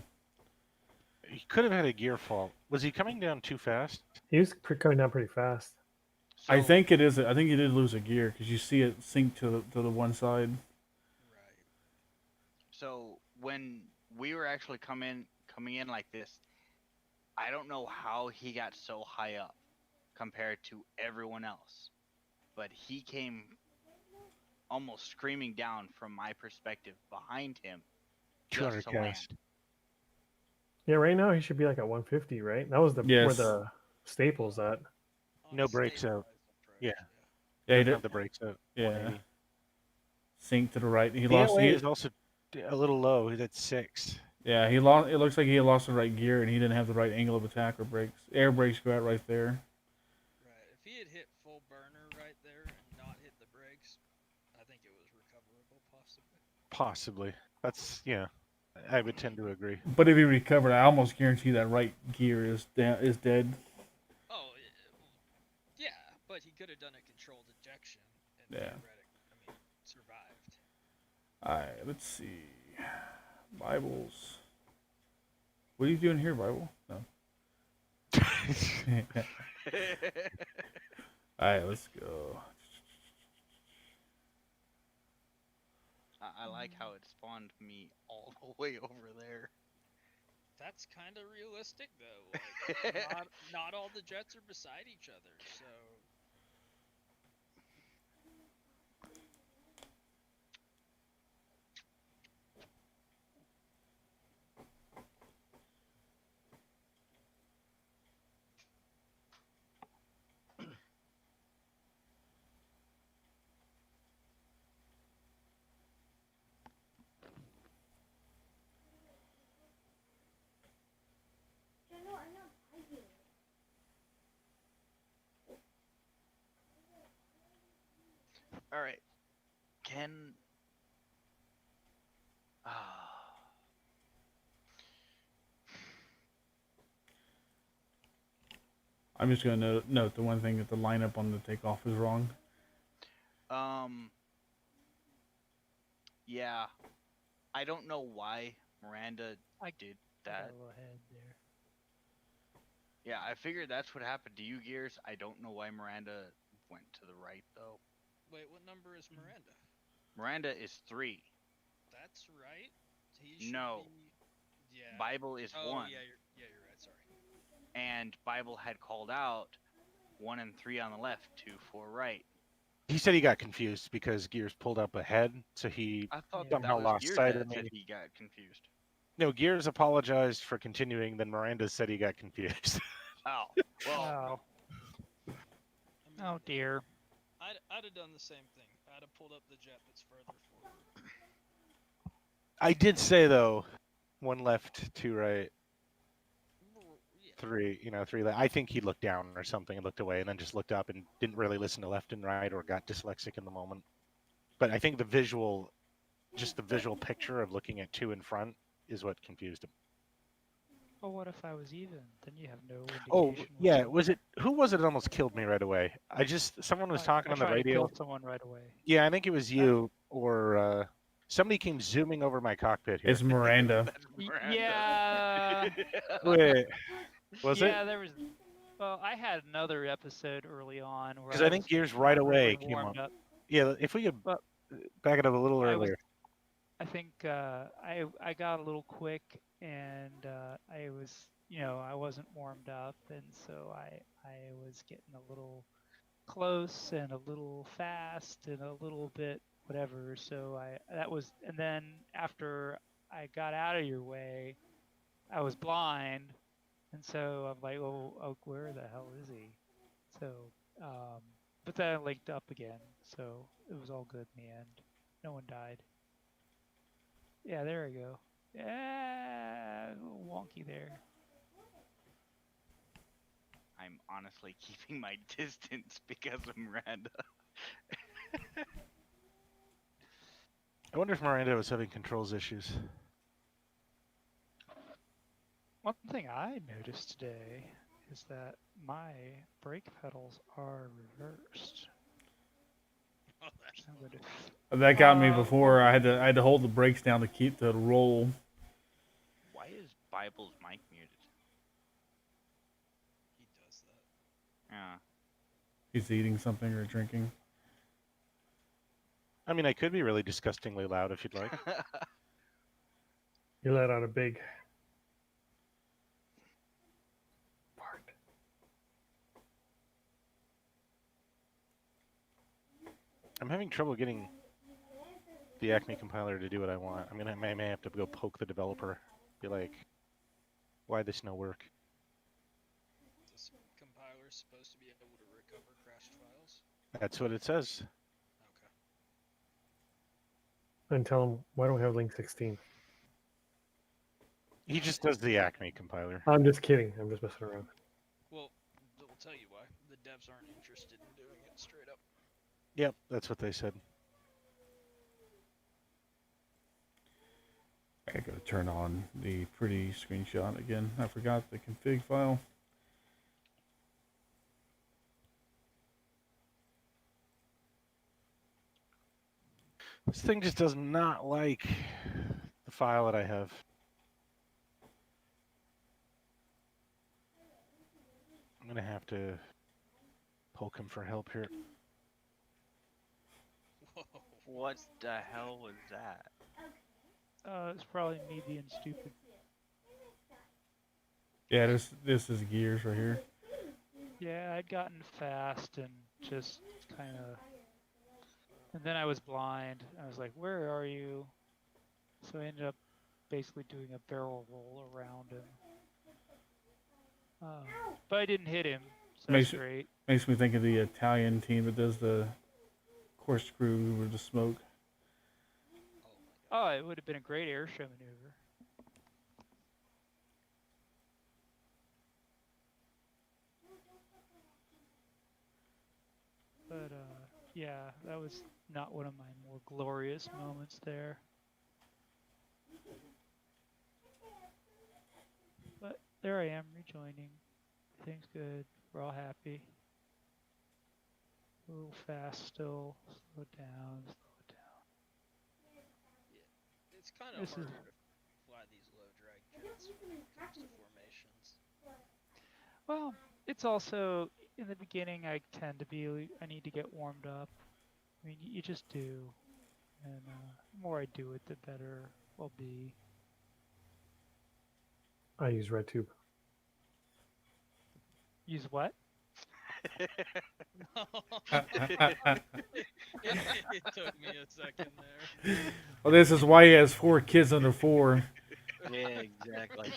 Speaker 2: He could have had a gear fault. Was he coming down too fast?
Speaker 12: He was coming down pretty fast.
Speaker 7: I think it is. I think he did lose a gear because you see it sink to the one side.
Speaker 14: So when we were actually coming in like this, I don't know how he got so high up compared to everyone else, but he came almost screaming down from my perspective behind him.
Speaker 2: 200
Speaker 14: just to land.
Speaker 2: cast.
Speaker 12: Yeah, right now he should be like at 150, right? That was the where
Speaker 7: Yes.
Speaker 12: the staples at.
Speaker 2: No brakes out. Yeah.
Speaker 7: Yeah, he
Speaker 2: Doesn't
Speaker 7: did.
Speaker 2: have the brakes out.
Speaker 7: Yeah.
Speaker 2: 180.
Speaker 7: Sink to the right. He
Speaker 2: The
Speaker 7: lost.
Speaker 2: AOA
Speaker 7: He,
Speaker 2: is also a little low. He's at 6.
Speaker 7: yeah, he lost. It looks like he lost the right gear and he didn't have the right angle of attack or brakes. Air brakes go out right there.
Speaker 8: Right, if he had hit full burner right there and not hit the brakes, I think it was recoverable, possibly.
Speaker 2: Possibly. That's I would tend to agree.
Speaker 7: But if he recovered, I almost guarantee that right gear is dead.
Speaker 8: Oh, yeah, but he could have done a controlled ejection and
Speaker 7: Yeah.
Speaker 8: survived.
Speaker 7: Alright, let's see. Bibles. What are you doing here, Bible? No. Alright, let's go.
Speaker 14: I like how it spawned me all the way over there.
Speaker 8: That's kind of realistic, though. Like, not all the jets are beside each other, so.
Speaker 14: All right. Can
Speaker 7: I'm just gonna note the one thing that the lineup on the takeoff is wrong.
Speaker 14: Yeah, I don't know why Miranda did that.
Speaker 15: Got a little head there.
Speaker 14: Yeah, I figured that's what happened to you, Gears. I don't know why Miranda went to the right though.
Speaker 8: Wait, what number is Miranda?
Speaker 14: Miranda is 3.
Speaker 8: That's right. He should
Speaker 14: No.
Speaker 8: be... Yeah.
Speaker 14: Bible is 1.
Speaker 8: Oh, yeah, you're right. Sorry.
Speaker 14: And Bible had called out 1 and 3 on the left, 2, 4 right.
Speaker 2: He said he got confused because Gears pulled up ahead, so he
Speaker 14: I thought
Speaker 2: somehow
Speaker 14: that was
Speaker 2: lost
Speaker 14: Gears
Speaker 2: sight
Speaker 14: that
Speaker 2: of me.
Speaker 14: said he got confused.
Speaker 2: No, Gears apologized for continuing, then Miranda said he got confused.
Speaker 14: Oh, well.
Speaker 15: Oh dear.
Speaker 8: I'd have done the same thing. I'd have pulled up the jet that's further forward.
Speaker 2: I did say, though, 1 left, 2 right. 3, 3 left. I think he looked down or something and looked away and then just looked up and didn't really listen to left and right or got dyslexic in the moment. But I think the visual picture of looking at 2 in front is what confused him.
Speaker 15: Well, what if I was even? Then you have no indication.
Speaker 2: Oh, yeah.
Speaker 15: whatsoever.
Speaker 2: Who was it that almost killed me right away? Someone was talking
Speaker 15: I
Speaker 2: on the
Speaker 15: tried to
Speaker 2: radio.
Speaker 15: kill someone right away.
Speaker 2: Yeah, I think it was you or Somebody came zooming over my cockpit here.
Speaker 7: It's Miranda.
Speaker 15: Yeah.
Speaker 2: Wait, was it?
Speaker 15: Yeah, there was. Well, I had another episode early on where
Speaker 2: Because I think
Speaker 15: was
Speaker 2: Gears
Speaker 15: not
Speaker 2: right
Speaker 15: really
Speaker 2: away came
Speaker 15: warmed
Speaker 2: up.
Speaker 15: up.
Speaker 2: Yeah, if we could
Speaker 15: But
Speaker 2: back it up a little
Speaker 15: I was.
Speaker 2: earlier.
Speaker 15: I think I got a little quick, and I was, I wasn't warmed up, and so I was getting a little close and a little fast and a little bit whatever. So and then after I got out of your way, I was blind, and so I'm like, oh, where the hell is he? So, but then I linked up again, so it was all good in the end. No one died. Yeah, there we go. Yeah, a little wonky there.
Speaker 14: I'm honestly keeping my distance because of Miranda.
Speaker 2: I wonder if Miranda was having controls issues.
Speaker 15: One thing I noticed today is that my brake pedals are reversed.
Speaker 7: That got me before. I had to hold the brakes down to keep the roll.
Speaker 14: Why is Bible's mic muted?
Speaker 19: He does that.
Speaker 14: Yeah.
Speaker 7: He's eating something or drinking.
Speaker 2: I mean, I could be really disgustingly loud if you'd like.
Speaker 12: You let out a big fart.
Speaker 2: I'm having trouble getting the Acme compiler to do what I want. I may have to go poke the developer. Be like, why this no work?
Speaker 19: This compiler is supposed to be able to recover crashed files.
Speaker 2: That's what it says.
Speaker 12: And tell him, why don't we have link 16?
Speaker 2: He just does the Acme compiler.
Speaker 12: I'm just kidding. I'm just messing around.
Speaker 19: Well, they'll tell you why. The devs aren't interested in doing it straight up.
Speaker 2: Yep, that's what they said.
Speaker 7: I gotta turn on the pretty screenshot again. I forgot the config file.
Speaker 2: This thing just does not like the file that I have. I'm gonna have to poke him for help here.
Speaker 14: What the hell was that?
Speaker 15: It's probably me being stupid.
Speaker 7: Yeah, this is Gears right here.
Speaker 15: Yeah, I'd gotten fast and just kind of, and then I was blind. I was like, "Where are you?" So I ended up basically doing a barrel roll around him. But I didn't hit him, so that's great.
Speaker 7: Makes me think of the Italian team that does the corkscrew with the smoke.
Speaker 15: Oh, it would have been a great air show maneuver. But yeah, that was not one of my more glorious moments there. But there I am, rejoining. Everything's good. We're all happy. A little fast still. Slow it down.
Speaker 19: It's kind of harder to fly these low drag jets when it comes to formations.
Speaker 15: Well, it's also, in the beginning, I need to get warmed up. I mean, you just do. And the more I do it, the better I'll be.
Speaker 12: I use RedTube.
Speaker 15: Use what?
Speaker 19: It took me a second there.
Speaker 7: Well, this is why he has 4 kids under 4.
Speaker 14: Yeah, exactly.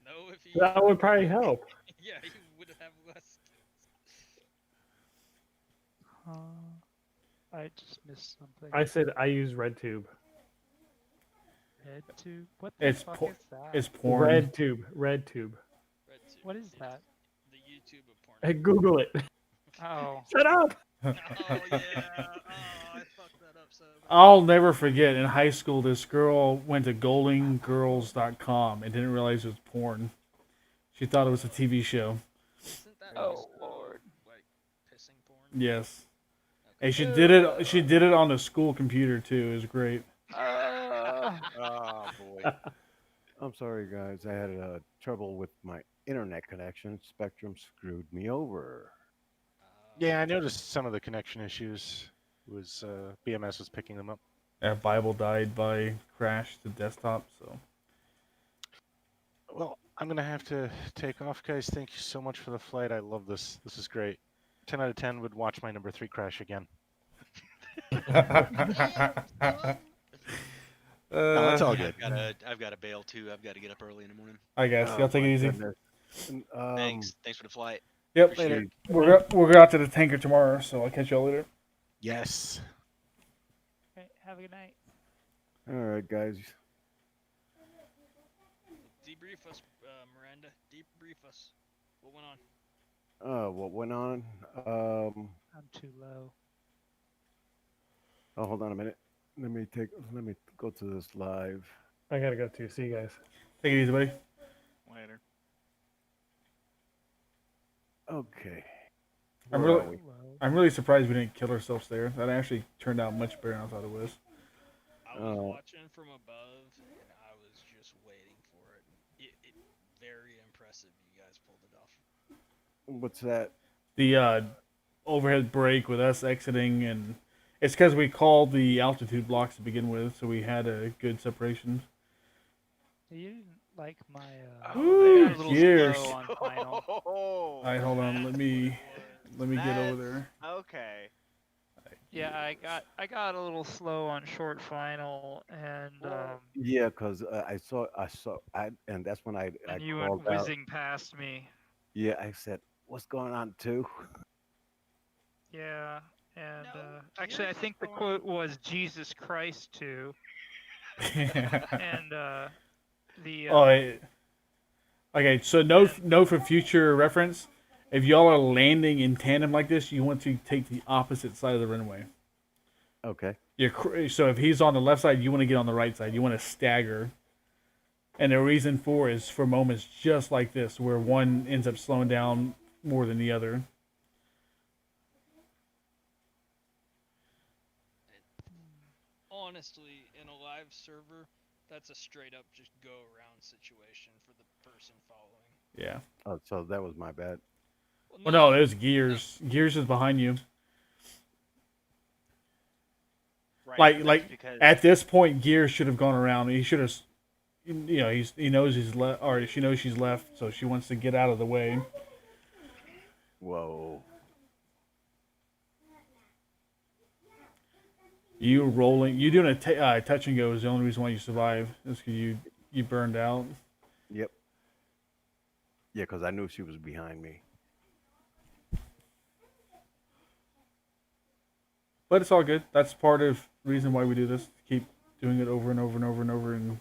Speaker 19: No, if he...
Speaker 12: That would probably help.
Speaker 19: Yeah, he would have less kids.
Speaker 15: I just missed something.
Speaker 12: I said I use RedTube.
Speaker 15: RedTube? What the
Speaker 7: It's
Speaker 15: fuck is that?
Speaker 7: it's porn.
Speaker 12: RedTube.
Speaker 15: What is that?
Speaker 19: The YouTube of porn.
Speaker 12: Hey, Google it.
Speaker 15: Oh.
Speaker 12: Shut up!
Speaker 19: Oh, yeah. Oh, I fucked that up so bad.
Speaker 7: I'll never forget, in high school, this girl went to goldinggirls.com and didn't realize it was porn. She thought it was a TV show.
Speaker 19: Isn't that
Speaker 15: Oh, Lord.
Speaker 19: like pissing porn?
Speaker 7: Yes. And she did it on the school computer, too. It was great.
Speaker 2: Oh boy.
Speaker 1: I'm sorry, guys. I had trouble with my internet connection. Spectrum screwed me over.
Speaker 2: Yeah, I noticed some of the connection issues. Was BMS was picking them up.
Speaker 7: That Bible died by crash to desktop, so.
Speaker 2: Well, I'm gonna have to take off, guys. Thank you so much for the flight. I love this. This is great. 10 out of 10 would watch my number 3 crash again. No, that's all good.
Speaker 16: I've got to bail too. I've got to get up early in the morning.
Speaker 7: I guess. Y'all take it
Speaker 1: my
Speaker 7: easy.
Speaker 1: goodness. And,
Speaker 16: Thanks for the flight.
Speaker 7: Yep.
Speaker 16: Appreciate it.
Speaker 7: We're going out to the tanker tomorrow, so I'll catch y'all later.
Speaker 2: Yes.
Speaker 15: Okay, have a good night.
Speaker 1: All right, guys.
Speaker 19: Debrief us, Miranda. Debrief us. What went on?
Speaker 1: What went on?
Speaker 15: I'm too low.
Speaker 1: Oh, hold on a minute. Let me go to this live.
Speaker 12: I gotta go too. See you guys.
Speaker 7: Take it easy, buddy.
Speaker 14: Later.
Speaker 1: Okay.
Speaker 7: I'm
Speaker 1: Where are we?
Speaker 7: really surprised we didn't kill ourselves there. That actually turned out much better than I thought it was.
Speaker 19: I was watching from above, and I was just waiting for it. Very impressive. You guys pulled it off.
Speaker 1: What's that?
Speaker 7: The overhead break with us exiting, and it's because we called the altitude blocks to begin with, so we had a good separation.
Speaker 15: You didn't like my.
Speaker 7: Ooh,
Speaker 15: I got a little
Speaker 7: gears.
Speaker 15: slow on final.
Speaker 7: All right, hold on. Let me get over there.
Speaker 14: Okay.
Speaker 15: Yeah, I got a little slow on short final, and
Speaker 1: Yeah, because and that's when I
Speaker 15: and you
Speaker 1: called
Speaker 15: went
Speaker 1: out.
Speaker 15: whizzing past me.
Speaker 1: Yeah, I said, "What's going on, too?"
Speaker 15: Yeah, and actually, I think the quote was "Jesus Christ" too. And the.
Speaker 7: Okay, so note for future reference. If y'all are landing in tandem like this, you want to take the opposite side of the runway.
Speaker 1: Okay.
Speaker 7: So if he's on the left side, you want to get on the right side. You want to stagger. And the reason for is for moments just like this, where one ends up slowing down more than the other.
Speaker 19: Honestly, in a live server, that's a straight up just go around situation for the person following.
Speaker 7: Yeah.
Speaker 1: Oh, so that was my bad.
Speaker 7: Well, no, there's Gears. Gears is behind you.
Speaker 14: Right,
Speaker 7: Like
Speaker 14: because
Speaker 7: at this point, Gears should have gone around. He should have, he knows he's left, or she knows she's left, so she wants to get out of the way.
Speaker 1: Whoa.
Speaker 7: You rolling, you doing a touch and go is the only reason why you survive. Is because you burned out.
Speaker 1: Yep. Yeah, because I knew she was behind me.
Speaker 7: But it's all good. That's part of the reason why we do this. Keep doing it over and over and over and over. And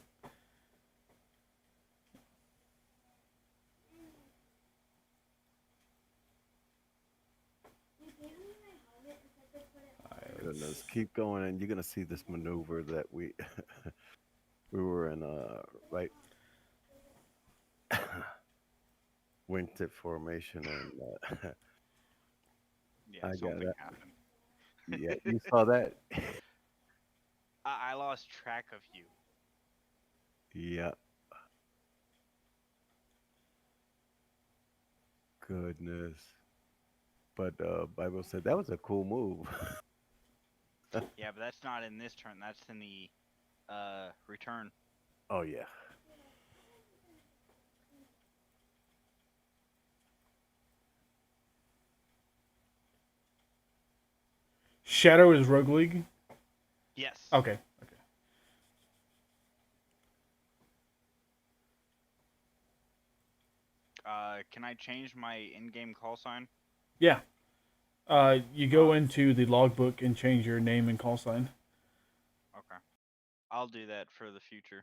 Speaker 1: Goodness, keep going, and you're gonna see this maneuver that we we were in right wingtip formation, and
Speaker 14: yeah,
Speaker 1: I got
Speaker 14: something
Speaker 1: that.
Speaker 14: happened.
Speaker 1: Yeah, you saw that.
Speaker 14: I lost track of you.
Speaker 1: Yeah. Goodness. But Bible said that was a cool move.
Speaker 14: Yeah, but that's not in this turn. That's in the return.
Speaker 1: Oh yeah.
Speaker 7: Shadow is Rogue League?
Speaker 14: Yes.
Speaker 7: Okay.
Speaker 14: Can I change my in-game call sign?
Speaker 7: Yeah. You go into the logbook and change your name and call sign.
Speaker 14: Okay. I'll do that for the future.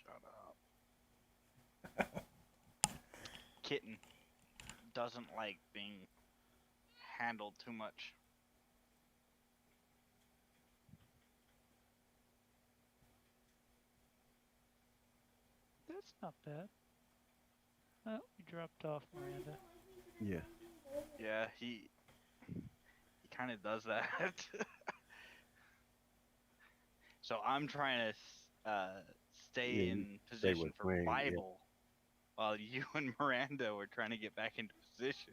Speaker 14: Shut up. Kitten doesn't like being handled too much.
Speaker 15: That's not bad. Oh, you dropped off, Miranda.
Speaker 1: Yeah.
Speaker 14: Yeah, he kind of does that. So I'm trying to stay
Speaker 1: Yeah, you
Speaker 14: in
Speaker 1: stay
Speaker 14: position
Speaker 1: with
Speaker 14: for
Speaker 1: wing. Yeah.
Speaker 14: Bible, while you and Miranda were trying to get back into position.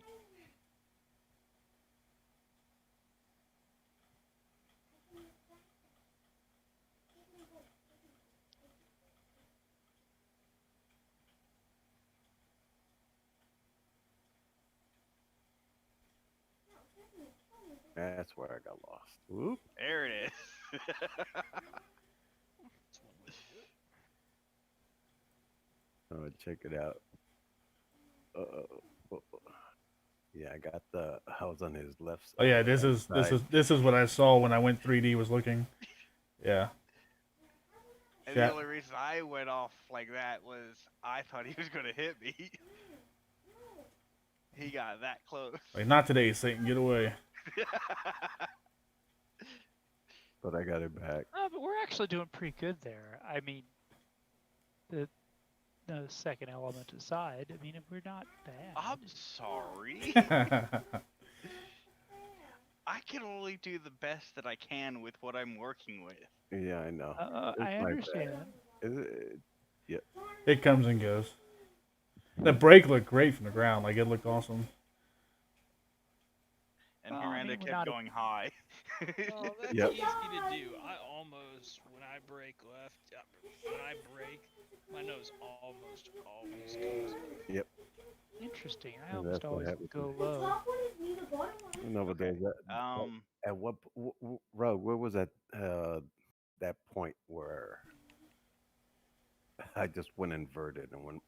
Speaker 1: That's where I got lost. Whoop.
Speaker 14: There it is.
Speaker 19: That's one way to do it.
Speaker 1: Oh, check it out. Yeah, I got the. I was on his left.
Speaker 7: Oh yeah, this
Speaker 1: right
Speaker 7: is
Speaker 1: side.
Speaker 7: this is what I saw when I went 3D was looking. Yeah.
Speaker 14: And
Speaker 7: Yeah.
Speaker 14: the only reason I went off like that was I thought he was gonna hit me. He got that close.
Speaker 7: Like, not today, Satan. Get away.
Speaker 1: But I got it back.
Speaker 15: But we're actually doing pretty good there. I mean, the second element aside, I mean, we're not bad.
Speaker 14: I'm sorry. I can only do the best that I can with what I'm working with.
Speaker 1: Yeah, I know.
Speaker 15: I
Speaker 1: It's my bad.
Speaker 15: understand.
Speaker 1: Yeah.
Speaker 7: It comes and goes. The break looked great from the ground. Like, it looked awesome.
Speaker 14: And
Speaker 15: Well, I
Speaker 14: Miranda
Speaker 15: mean, we're
Speaker 14: kept
Speaker 15: not
Speaker 14: going high.
Speaker 19: Well, that's
Speaker 1: Yep.
Speaker 19: easy to do. I almost, when I break left, when I break, my nose almost always goes up.
Speaker 1: Yep.
Speaker 15: Interesting. I
Speaker 1: Yeah,
Speaker 15: almost
Speaker 1: that's what
Speaker 15: always
Speaker 1: happened to
Speaker 15: go
Speaker 1: me.
Speaker 15: low.
Speaker 1: No, but there's that. At what road? Where was that? That point where I just went inverted and went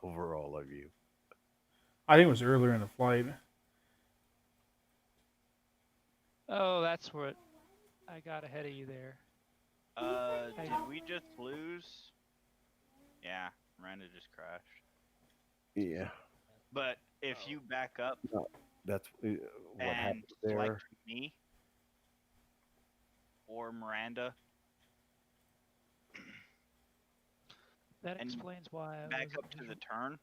Speaker 1: over all of you.
Speaker 7: I think it was earlier in the flight.
Speaker 15: Oh, that's what I got ahead of you there.
Speaker 14: Did we just lose? Yeah, Miranda just crashed.
Speaker 1: Yeah.
Speaker 14: But if you back up
Speaker 1: No, that's what
Speaker 14: and
Speaker 1: happened
Speaker 14: select
Speaker 1: there.
Speaker 14: me or Miranda,
Speaker 15: That
Speaker 14: and
Speaker 15: explains why I
Speaker 14: back
Speaker 15: wasn't
Speaker 14: up to
Speaker 15: visual.
Speaker 14: the turn,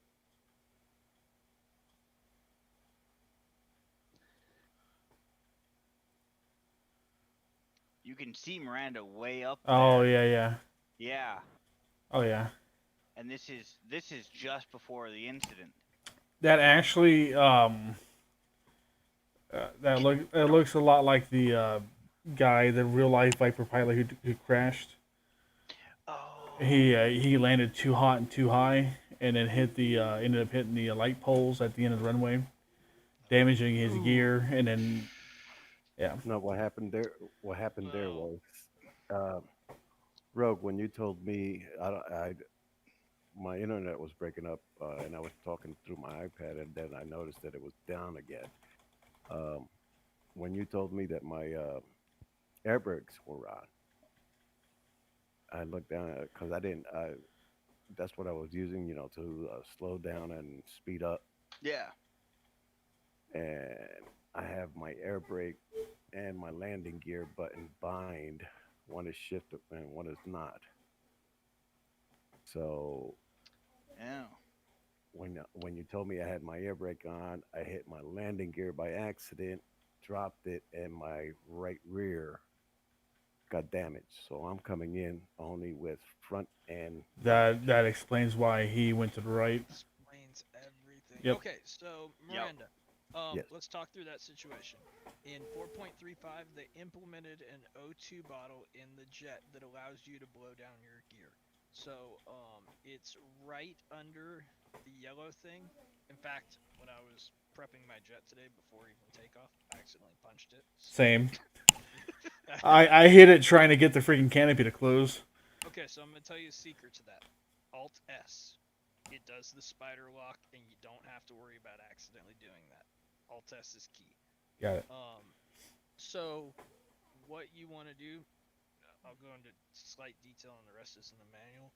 Speaker 14: you can see Miranda way up there.
Speaker 7: Oh yeah, yeah.
Speaker 14: Yeah,
Speaker 7: Oh yeah.
Speaker 14: and this is just before the incident.
Speaker 7: That actually, that looks a lot like the guy, the real life Viper pilot who crashed.
Speaker 14: Oh.
Speaker 7: He landed too hot and too high, and then ended up hitting the light poles at the end of the runway, damaging his gear, and then yeah.
Speaker 1: No, what happened there? What happened there was, uh, Rogue. When you told me, my internet was breaking up, and I was talking through my iPad, and then I noticed that it was down again. Um, when you told me that my air brakes were on, I looked down because I didn't. That's what I was using, to slow down and speed up.
Speaker 14: Yeah.
Speaker 1: And I have my air brake and my landing gear button bind. One is shifted and one is not. So
Speaker 14: Yeah.
Speaker 1: when you told me I had my air brake on, I hit my landing gear by accident, dropped it, and my right rear got damaged. So I'm coming in only with front and
Speaker 7: That explains why he went to the right.
Speaker 19: Explains everything.
Speaker 7: Yep.
Speaker 19: Okay, so Miranda,
Speaker 1: Yes.
Speaker 19: let's talk through that situation. In 4.35, they implemented an O2 bottle in the jet that allows you to blow down your gear. So it's right under the yellow thing. In fact, when I was prepping my jet today before even takeoff, I accidentally punched it.
Speaker 7: Same. I hit it trying to get the freaking canopy to close.
Speaker 19: Okay, so I'm gonna tell you a secret to that. Alt S. It does the spider lock, and you don't have to worry about accidentally doing that. Alt S is key.
Speaker 7: Got it.
Speaker 19: So what you want to do, I'll go into slight detail on the rest of this in the manual.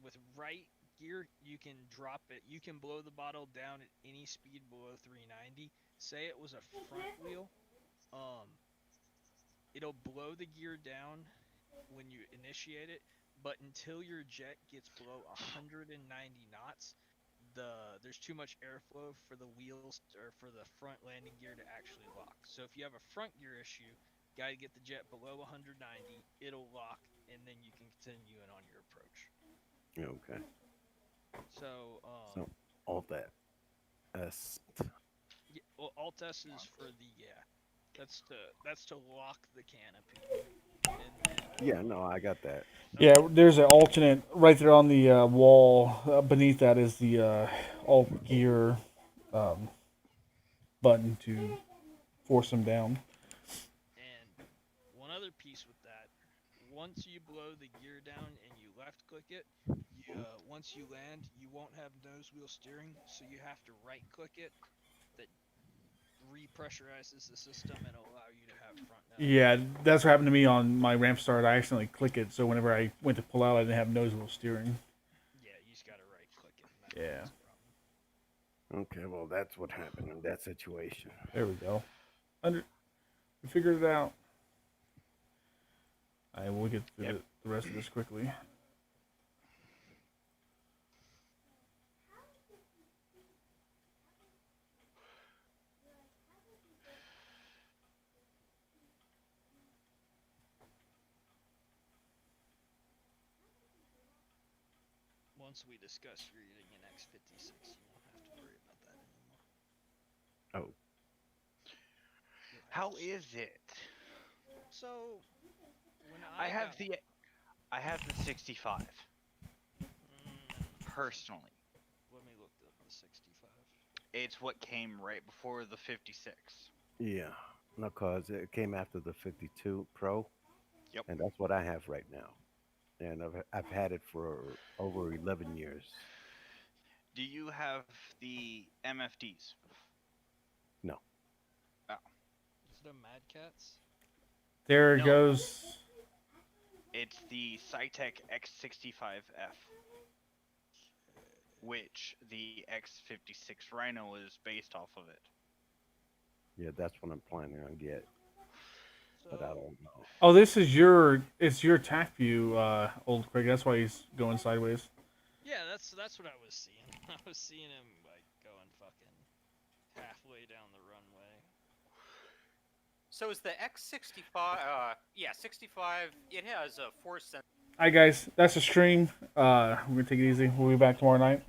Speaker 19: With right gear, you can drop it. You can blow the bottle down at any speed below 390. Say it was a front wheel. It'll blow the gear down when you initiate it, but until your jet gets below 190 knots, there's too much airflow for the wheels or for the front landing gear to actually lock. So if you have a front gear issue, gotta get the jet below 190, it'll lock, and then you can continue it on your approach.
Speaker 1: Okay.
Speaker 19: So
Speaker 1: So all that. That's
Speaker 19: yeah, well, Alt S is for the that's to lock the canopy, and then
Speaker 1: yeah. No, I got that.
Speaker 7: Yeah, there's an alternate right there on the wall. Beneath that is the alt gear um, button to force them down.
Speaker 19: And one other piece with that, once you blow the gear down and you left click it, once you land, you won't have nose wheel steering, so you have to right click it. That repressurizes the system and allow you to have front nose.
Speaker 7: Yeah, that's what happened to me on my ramp start. I accidentally click it, so whenever I went to pull out, I didn't have nose wheel steering.
Speaker 19: Yeah, you just gotta right click it.
Speaker 7: Yeah.
Speaker 1: Okay. Well, that's what happened in that situation.
Speaker 7: There we go. We figured it out. All right, we'll get through the rest of this quickly.
Speaker 19: Once we discuss reading an X56, you won't have to worry about that anymore.
Speaker 1: Oh.
Speaker 14: How is it?
Speaker 19: So when
Speaker 14: I have the 65. Personally,
Speaker 19: let me look up the 65.
Speaker 14: it's what came right before the 56.
Speaker 1: Yeah. No, cause it came after the 52 Pro.
Speaker 14: Yep.
Speaker 1: And that's what I have right now. And I've had it for over 11 years.
Speaker 14: Do you have the MFDs?
Speaker 1: No.
Speaker 14: Oh.
Speaker 19: Is it a Mad Cats?
Speaker 7: There it
Speaker 14: No.
Speaker 7: goes.
Speaker 14: It's the Cytec X65F, which the X56 Rhino is based off of it.
Speaker 1: Yeah, that's what I'm planning on get. But I don't know.
Speaker 7: Oh, it's your tack view, old Craig. That's why he's going sideways.
Speaker 19: Yeah, that's what I was seeing. I was seeing him like going fucking halfway down the runway.
Speaker 18: So is the X65? Yeah, 65. It has a force sensor.
Speaker 7: All right, guys, that's the stream. We're gonna take it easy. We'll be back tomorrow night.